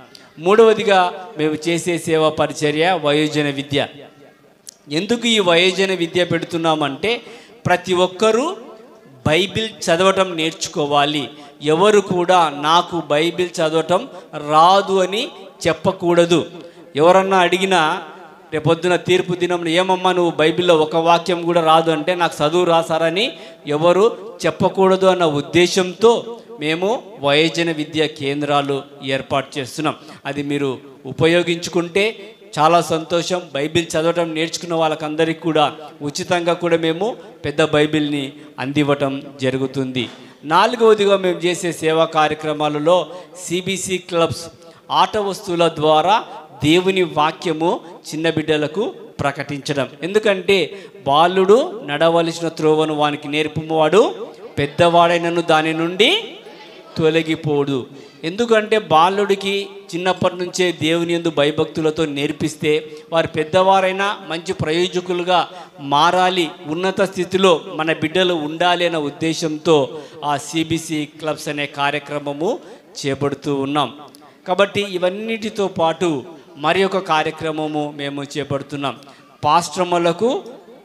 మూడవదిగా మేము చేసే సేవా పరిచర్య వయోజన విద్య. ఎందుకు ఈ వయోజన విద్య పెడుతున్నామంటే ప్రతి ఒక్కరూ బైబిల్ చదవటం నేర్చుకోవాలి. ఎవరు కూడా నాకు బైబిల్ చదవటం రాదు అని చెప్పకూడదు. ఎవరన్నా అడిగినా రేపొద్దున తీర్పు దినంలో ఏమమ్మా నువ్వు బైబిల్లో ఒక వాక్యం కూడా రాదు అంటే నాకు చదువు రాసారని ఎవరు చెప్పకూడదు అన్న ఉద్దేశంతో మేము వయోజన విద్యా కేంద్రాలు ఏర్పాటు చేస్తున్నాం. అది మీరు ఉపయోగించుకుంటే చాలా సంతోషం. బైబిల్ చదవటం నేర్చుకున్న వాళ్ళకందరికీ కూడా ఉచితంగా కూడా మేము పెద్ద బైబిల్ని అందివ్వటం జరుగుతుంది. నాలుగవదిగా మేము చేసే సేవా కార్యక్రమాలలో సిబిసి క్లబ్స్, ఆట వస్తువుల ద్వారా దేవుని వాక్యము చిన్న బిడ్డలకు ప్రకటించడం. ఎందుకంటే బాలుడు నడవలసిన త్రోవను వానికి నేర్పువాడు పెద్దవాడైనను దాని నుండి తొలగిపోడు. ఎందుకంటే బాలుడికి చిన్నప్పటి నుంచే దేవుని యందు భయభక్తులతో నేర్పిస్తే వారు పెద్దవారైనా మంచి ప్రయోజకులుగా మారాలి, ఉన్నత స్థితిలో మన బిడ్డలు ఉండాలి అనే ఉద్దేశంతో ఆ సిబిసి క్లబ్స్ అనే కార్యక్రమము చేపడుతూ ఉన్నాం. కాబట్టి ఇవన్నిటితో పాటు మరి ఒక కార్యక్రమము మేము చేపడుతున్నాం. పాస్టర్లకు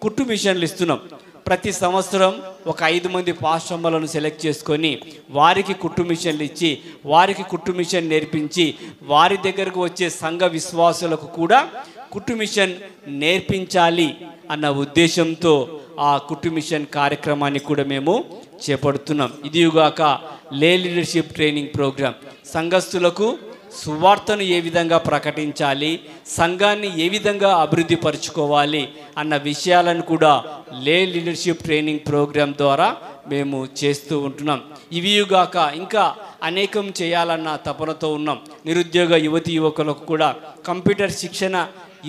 కుట్టు మిషన్లు ఇస్తున్నాం. ప్రతి సంవత్సరం ఒక 5 మంది పాస్టర్లను సెలెక్ట్ చేసుకొని వారికి కుట్టు మిషన్లు ఇచ్చి వారికి కుట్టు మిషన్ నేర్పించి వారి దగ్గరకు వచ్చే సంఘ విశ్వాసులకు కూడా కుట్టు మిషన్ నేర్పించాలి అన్న ఉద్దేశంతో ఆ కుట్టు మిషన్ కార్యక్రమాన్ని కూడా మేము చేపడుతున్నాం. ఇదిగాక లే లీడర్షిప్ ట్రైనింగ్ ప్రోగ్రాం, సంఘస్థులకు సువార్తను ఏ విధంగా ప్రకటించాలి, సంఘాన్ని ఏ విధంగా అభివృద్ధి పరుచుకోవాలి అన్న విషయాలను కూడా లే లీడర్షిప్ ట్రైనింగ్ ప్రోగ్రాం ద్వారా మేము చేస్తూ ఉంటున్నాం. ఇవిగాక ఇంకా అనేకం చేయాలన్న తపనతో ఉన్నాం. నిరుద్యోగ యువతి యువకులకు కూడా కంప్యూటర్ శిక్షణ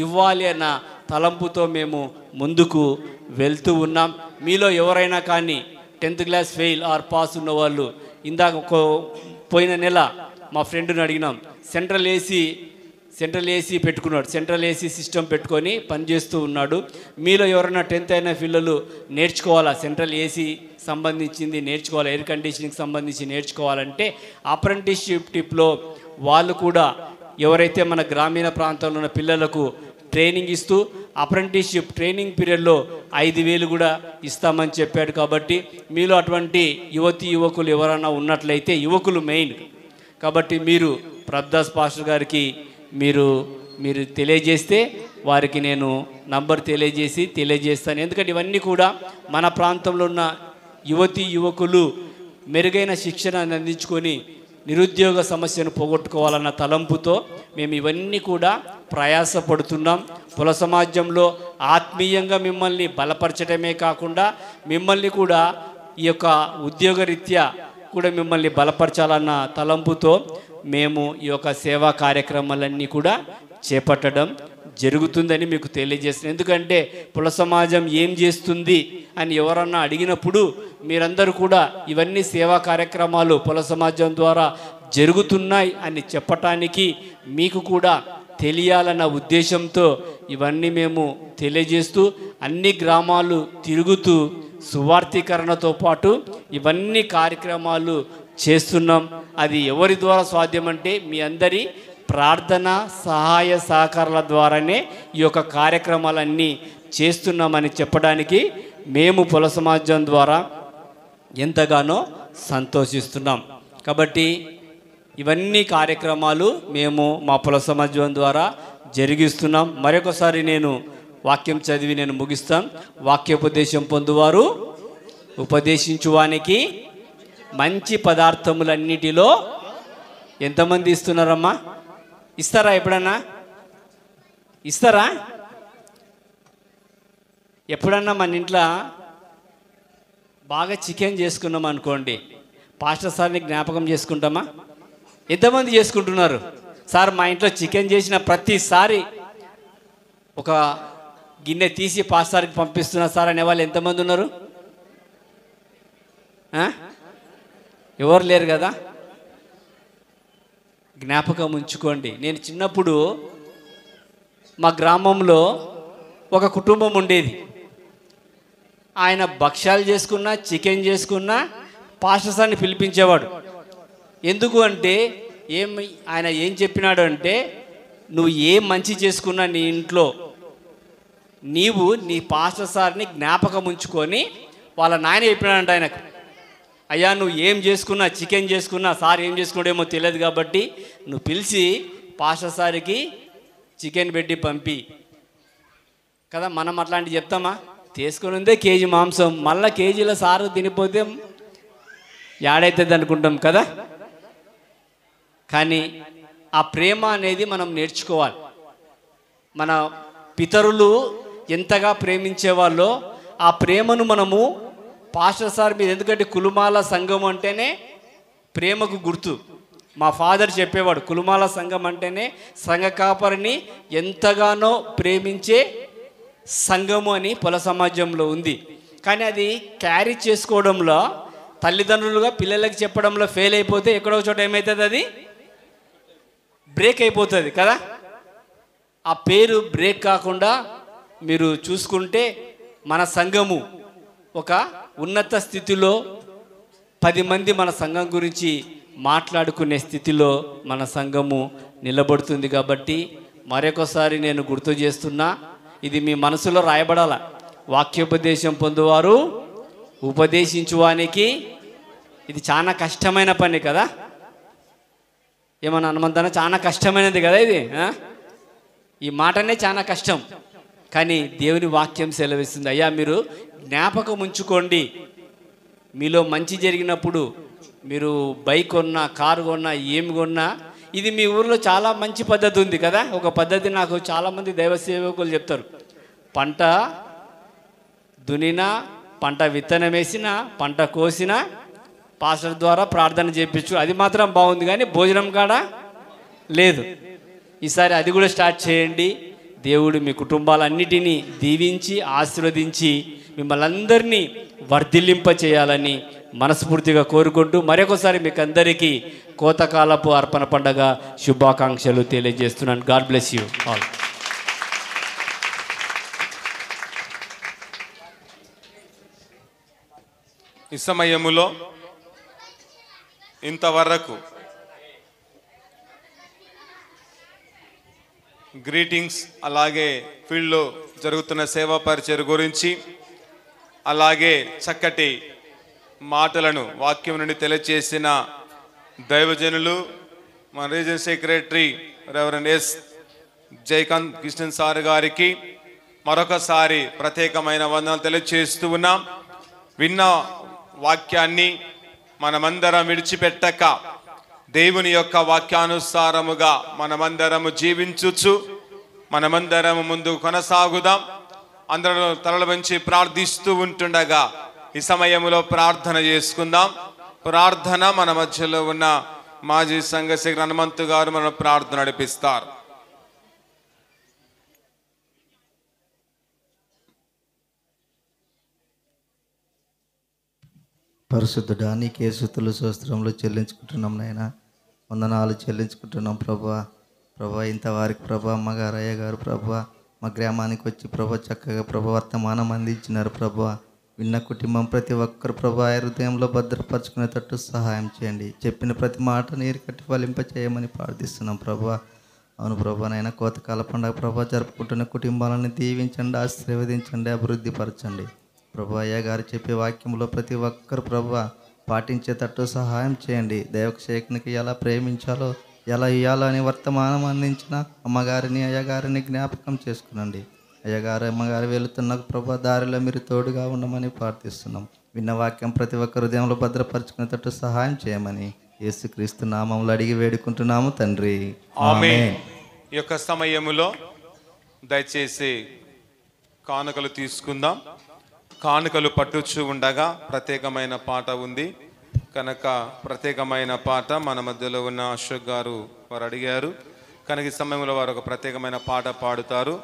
ఇవ్వాలి అన్న తలంపుతో మేము ముందుకు వెళ్తూ ఉన్నాం. మీలో ఎవరైనా కానీ 10th class fail are pass ఉన్నవాళ్ళు, ఇందాక పోయిన నెల మా ఫ్రెండ్ని అడిగినాం, సెంట్రల్ ఏసీ పెట్టుకున్నాడు, సెంట్రల్ ఏసీ సిస్టమ్ పెట్టుకొని పనిచేస్తూ ఉన్నాడు. మీలో ఎవరైనా 10th అయిన పిల్లలు నేర్చుకోవాలా, సెంట్రల్ ఏసీ సంబంధించింది నేర్చుకోవాలి, ఎయిర్ కండిషనింగ్ సంబంధించి నేర్చుకోవాలంటే అప్రెంటిస్షిప్లో వాళ్ళు కూడా ఎవరైతే మన గ్రామీణ ప్రాంతంలో ఉన్న పిల్లలకు ట్రైనింగ్ ఇస్తూ అప్రెంటిస్షిప్ ట్రైనింగ్ పీరియడ్లో 5,000 కూడా ఇస్తామని చెప్పాడు. కాబట్టి మీలో అటువంటి యువతి యువకులు ఎవరైనా ఉన్నట్లయితే, యువకులు మెయిన్ కాబట్టి మీరు ప్రభదాస్ పాస్టర్ గారికి మీరు తెలియజేస్తే వారికి నేను నంబర్ తెలియజేస్తాను. ఎందుకంటే ఇవన్నీ కూడా మన ప్రాంతంలో ఉన్న యువతి యువకులు మెరుగైన శిక్షణ అందించుకొని నిరుద్యోగ సమస్యను పోగొట్టుకోవాలన్న తలంపుతో మేము ఇవన్నీ కూడా ప్రయాసపడుతున్నాం. కుల సమాజంలో ఆత్మీయంగా మిమ్మల్ని బలపరచడమే కాకుండా మిమ్మల్ని కూడా ఈ యొక్క ఉద్యోగరీత్యా కూడా మిమ్మల్ని బలపరచాలన్న తలంపుతో మేము ఈ యొక్క సేవా కార్యక్రమాలన్నీ కూడా చేపట్టడం జరుగుతుందని మీకు తెలియజేస్తున్నాను. ఎందుకంటే కుల సమాజం ఏం చేస్తుంది అని ఎవరన్నా అడిగినప్పుడు మీరందరూ కూడా ఇవన్నీ సేవా కార్యక్రమాలు కుల సమాజం ద్వారా జరుగుతున్నాయి అని చెప్పటానికి మీకు కూడా తెలియాలన్న ఉద్దేశంతో ఇవన్నీ మేము తెలియజేస్తూ అన్ని గ్రామాలు తిరుగుతూ సువార్థీకరణతో పాటు ఇవన్నీ కార్యక్రమాలు చేస్తున్నాం. అది ఎవరి ద్వారా సాధ్యమంటే మీ అందరి ప్రార్థన సహాయ సహకారాల ద్వారానే ఈ యొక్క కార్యక్రమాలన్నీ చేస్తున్నామని చెప్పడానికి మేము కుల సమాజం ద్వారా ఎంతగానో సంతోషిస్తున్నాం. కాబట్టి ఇవన్నీ కార్యక్రమాలు మేము మా పులసమాజం ద్వారా జరిగిస్తున్నాం. మరొకసారి నేను వాక్యం చదివి నేను ముగిస్తాను. వాక్యోపదేశం పొందువారు ఉపదేశించువానికి మంచి పదార్థములన్నిటిలో ఎంతమంది ఇస్తున్నారమ్మా? ఇస్తారా? ఎప్పుడన్నా ఇస్తారా? ఎప్పుడన్నా మన ఇంట్లో బాగా చికెన్ చేసుకున్నాం అనుకోండి, పాస్టర్ సార్ని జ్ఞాపకం చేసుకుంటామా? ఎంతమంది చేసుకుంటున్నారు? సార్ మా ఇంట్లో చికెన్ చేసిన ప్రతిసారి ఒక గిన్నె తీసి పాస్టర్కి పంపిస్తున్నా సార్ అనేవాళ్ళు ఎంతమంది ఉన్నారు? ఎవరు లేరు కదా? జ్ఞాపకం ఉంచుకోండి. నేను చిన్నప్పుడు మా గ్రామంలో ఒక కుటుంబం ఉండేది. ఆయన భక్ష్యాలు చేసుకున్నా, చికెన్ చేసుకున్నా పాస్టర్ సార్ని పిలిపించేవాడు. ఎందుకు అంటే ఆయన ఏం చెప్పినాడు అంటే, నువ్వు ఏం మంచి చేసుకున్నా నీ ఇంట్లో నీవు నీ పాస్టర్ సార్ని జ్ఞాపకం ఉంచుకొని, వాళ్ళ నాయన చెప్పినాడంట ఆయనకు, అయ్యా నువ్వు ఏం చేసుకున్నా, చికెన్ చేసుకున్నా, సార్ ఏం చేసుకున్నాడేమో తెలియదు కాబట్టి నువ్వు పిలిచి పాస్టర్ సార్కి చికెన్ పెట్టి పంపి కదా. మనం అట్లాంటివి చెప్తామా? తీసుకొని ఉందే కేజీ మాంసం, మళ్ళీ కేజీల సారు తినిపోతే యాడైతుంది అనుకుంటాం కదా. కానీ ఆ ప్రేమ అనేది మనం నేర్చుకోవాలి. మన పితరులు ఎంతగా ప్రేమించేవాళ్ళో ఆ ప్రేమను మనము పాస్టర్ సార్ మీద, ఎందుకంటే కులుమాల సంఘం అంటేనే ప్రేమకు గుర్తు. మా ఫాదర్ చెప్పేవాడు, కులుమాల సంఘం అంటేనే సంఘ కాపరిని ఎంతగానో ప్రేమించే సంఘము అని పొల సమాజంలో ఉంది. కానీ అది క్యారీ చేసుకోవడంలో, తల్లిదండ్రులుగా పిల్లలకి చెప్పడంలో ఫెయిల్ అయిపోతే ఎక్కడో చోట ఏమవుతుంది, అది బ్రేక్ అయిపోతుంది కదా. ఆ పేరు బ్రేక్ కాకుండా మీరు చూసుకుంటే మన సంఘము ఒక ఉన్నత స్థితిలో 10 మంది మన సంఘం గురించి మాట్లాడుకునే స్థితిలో మన సంఘము నిలబడుతుంది. కాబట్టి మరొకసారి నేను గుర్తు చేస్తున్నా, ఇది మీ మనసులో రాయబడాల. వాక్యోపదేశం పొందువారు ఉపదేశించువానికి, ఇది చాలా కష్టమైన పని కదా. ఏమన్నా హనుమంతన చాలా కష్టమైనది కదా ఇది. ఈ మాటనే చాలా కష్టం, కానీ దేవుని వాక్యం సెలవిస్తుంది. అయ్యా మీరు జ్ఞాపకం ఉంచుకోండి, మీలో మంచి జరిగినప్పుడు మీరు బైక్ కొన్నా, కారు కొన్నా, ఏమి కొన్నా, ఇది మీ ఊరిలో చాలా మంచి పద్ధతి ఉంది కదా. ఒక పద్ధతి నాకు చాలామంది దైవ సేవకులు చెప్తారు, పంట దునినా, పంట విత్తనం వేసినా, పంట కోసినా పాస్టర్ ద్వారా ప్రార్థన చేయించు, అది మాత్రం బాగుంది, కానీ భోజనం కాడ లేదు. ఈసారి అది కూడా స్టార్ట్ చేయండి. దేవుడు మీ కుటుంబాలన్నిటినీ దీవించి ఆశీర్వదించి మిమ్మల్ని అందరినీ వర్ధిల్లింప చేయాలని మనస్ఫూర్తిగా కోరుకుంటూ మరొకసారి మీకు అందరికీ కోతకాలపు అర్పణ పండగ శుభాకాంక్షలు తెలియజేస్తున్నాను. God bless you all. ఈ సమయములో ఇంతవరకు గ్రీటింగ్స్, అలాగే ఫీల్డ్లో జరుగుతున్న సేవా పరిచయం గురించి, అలాగే చక్కటి మాటలను వాక్యం నుండి తెలియచేసిన దైవజనులు మన reason secretary reverend yes Jayakanth Krishnan sir గారికి మరొకసారి ప్రత్యేకమైన వందనాలు తెలియచేస్తూ ఉన్నాం. విన్న వాక్యాన్ని మనమందరం విడిచిపెట్టక దేవుని యొక్క వాక్యానుసారముగా మనమందరము జీవించుచు మనమందరము ముందుకు కొనసాగుదాం. అందరూ తలలు వంచి ప్రార్థిస్తూ ఉంటుండగా ఈ సమయంలో ప్రార్థన చేసుకుందాం. ప్రార్థన మన మధ్యలో ఉన్న మాజీ సంఘ సెక్రటరీ హనుమంతు గారు మన ప్రార్థన నడిపిస్తారు. పరిశుద్ధుడా, నీకే స్తుతులు స్తోత్రములు చెల్లించుకుంటున్నాం నాయన, వందనాలు చెల్లించుకుంటున్నాం ప్రభా. ఇంతవారికి ప్రభా అమ్మగారు, అయ్య గారు ప్రభా మా గ్రామానికి వచ్చి ప్రభా చక్కగా ప్రభా వర్తమానం అందించినారు ప్రభా. విన్న కుటుంబం ప్రతి ఒక్కరు ప్రభా హృదయంలో భద్రపరుచుకునేటట్టు సహాయం చేయండి. చెప్పిన ప్రతి మాట నీరు కట్టి ఫలింప చేయమని ప్రార్థిస్తున్నాం ప్రభా. అవును ప్రభా, నాయన కోతకాల పండుగ ప్రభా జరుపుకుంటున్న కుటుంబాలను దీవించండి, ఆశీర్వదించండి, అభివృద్ధి పరచండి ప్రభా. అయ్య గారు చెప్పే వాక్యంలో ప్రతి ఒక్కరు ప్రభా పాటించేటట్టు సహాయం చేయండి. దైవక్షేకునికి ఎలా ప్రేమించాలో ఎలా ఇయ్యాలో అని వర్తమానం అందించిన అమ్మగారిని అయ్యగారిని జ్ఞాపకం చేసుకునండి. అయ్యగారు అమ్మగారు వెళుతున్న ప్రభా దారిలో మీరు తోడుగా ఉండమని ప్రార్థిస్తున్నాం. విన్న వాక్యం ప్రతి ఒక్క హృదయంలో భద్రపరుచుకునేటట్టు సహాయం చేయమని యేసుక్రీస్తు నామములో అడిగి వేడుకుంటున్నాము తండ్రి. ఆమేన్. ఈ యొక్క సమయములో దయచేసి కానుకలు తీసుకుందాం. కానుకలు పట్టుచు ఉండగా ప్రత్యేకమైన పాట ఉంది కనుక ప్రత్యేకమైన పాట మన మధ్యలో ఉన్న అశోక్ గారు వారు అడిగారు కనుక ఈ సమయంలో వారు ఒక ప్రత్యేకమైన పాట పాడుతారు.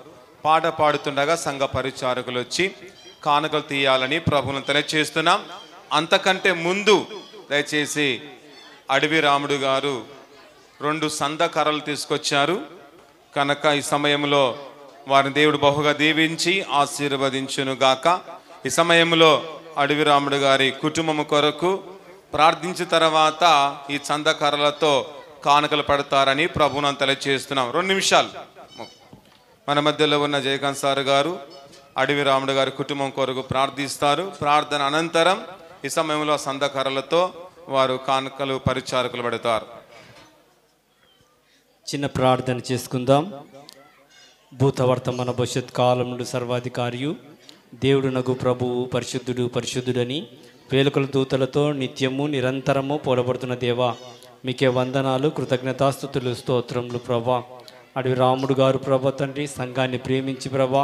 పాట పాడుతుండగా సంఘ పరిచారకులు వచ్చి కానుకలు తీయాలని ప్రభువును తెలియజేస్తున్నాం. అంతకంటే ముందు దయచేసి అడవి రాముడు గారు 2 సంద కర్రలు తీసుకొచ్చారు కనుక ఈ సమయంలో వారిని దేవుడు బహుగా దీవించి ఆశీర్వదించును గాక. ఈ సమయంలో అడవి రాముడు గారి కుటుంబం కొరకు ప్రార్థించిన తర్వాత ఈ చందకర్రలతో కానుకలు పడతారని ప్రభువును తెలియజేస్తున్నాం. 2 నిమిషాలు మన మధ్యలో ఉన్న జయకాంత్ సార్ గారు అడవి రాముడు గారి కుటుంబం కొరకు ప్రార్థిస్తారు. ప్రార్థన అనంతరం ఈ సమయంలో సందకర్రలతో వారు కానుకలు పరిచారకులు పడతారు. చిన్న ప్రార్థన చేసుకుందాం. భూత వర్తమాన భవిష్యత్ కాలముడు సర్వాధికారియు దేవుడు నగు ప్రభువు పరిశుద్ధుడు పరిశుద్ధుడని వేలుకల దూతలతో నిత్యము నిరంతరము పోలబడుతున్న దేవా మీకే వందనాలు కృతజ్ఞతాస్తుతులు స్తోత్రములు ప్రభా. అడవి రాముడు గారు ప్రభా తండ్రి సంఘాన్ని ప్రేమించి ప్రభా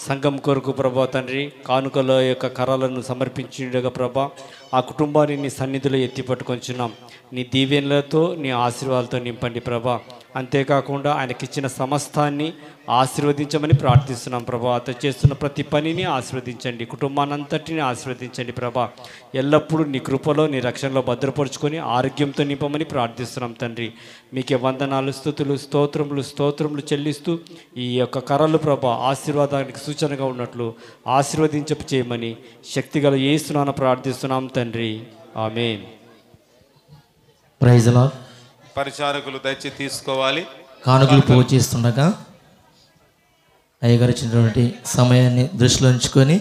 సంఘం కొరకు ప్రభా తండ్రి కానుకల యొక్క కర్రలను సమర్పించుగా ప్రభా ఆ కుటుంబాన్ని నీ సన్నిధిలో ఎత్తి పట్టుకొంచున్నాం. నీ దీవెనలతో నీ ఆశీర్వాదాలతో నింపండి ప్రభా. అంతేకాకుండా ఆయనకిచ్చిన సమస్తాన్ని ఆశీర్వదించమని ప్రార్థిస్తున్నాం ప్రభా. అతను చేస్తున్న ప్రతి పనిని ఆశీర్వదించండి, కుటుంబానంతటిని ఆశీర్వదించండి ప్రభా. ఎల్లప్పుడూ నీ కృపలో నీ రక్షణలో భద్రపరుచుకొని ఆరోగ్యంతో నింపమని ప్రార్థిస్తున్నాం తండ్రి. మీకే వందనాలు స్తుతులు స్తోత్రములు చెల్లిస్తూ ఈ యొక్క కర్రలు ప్రభా ఆశీర్వాదానికి సూచనగా ఉన్నట్లు ఆశీర్వదించపు చేయమని శక్తిగల యేసునామమున ప్రార్థిస్తున్నాం తండ్రి. ఆమేన్. Praise the Lord. పరిచారకులు దయచేసి తీసుకోవాలి. కానుకలు పోగు చేస్తుండగా అయ్యగారు ఇచ్చినటువంటి సమయాన్ని దృష్టిలో ఉంచుకొని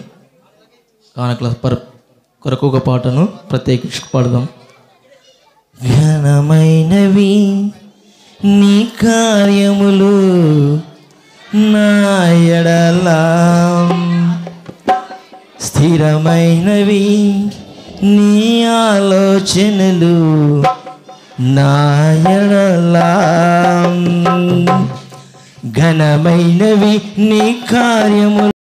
కానుకల కొరకు ఒక పాటను ప్రత్యేకించి పాడదాం. ఘనమైనవి నీ కార్యములు నా ఎడల, స్థిరమైనవి నీ ఆలోచనలు నా ఎడల, ఘనమైనవి నీ కార్యములు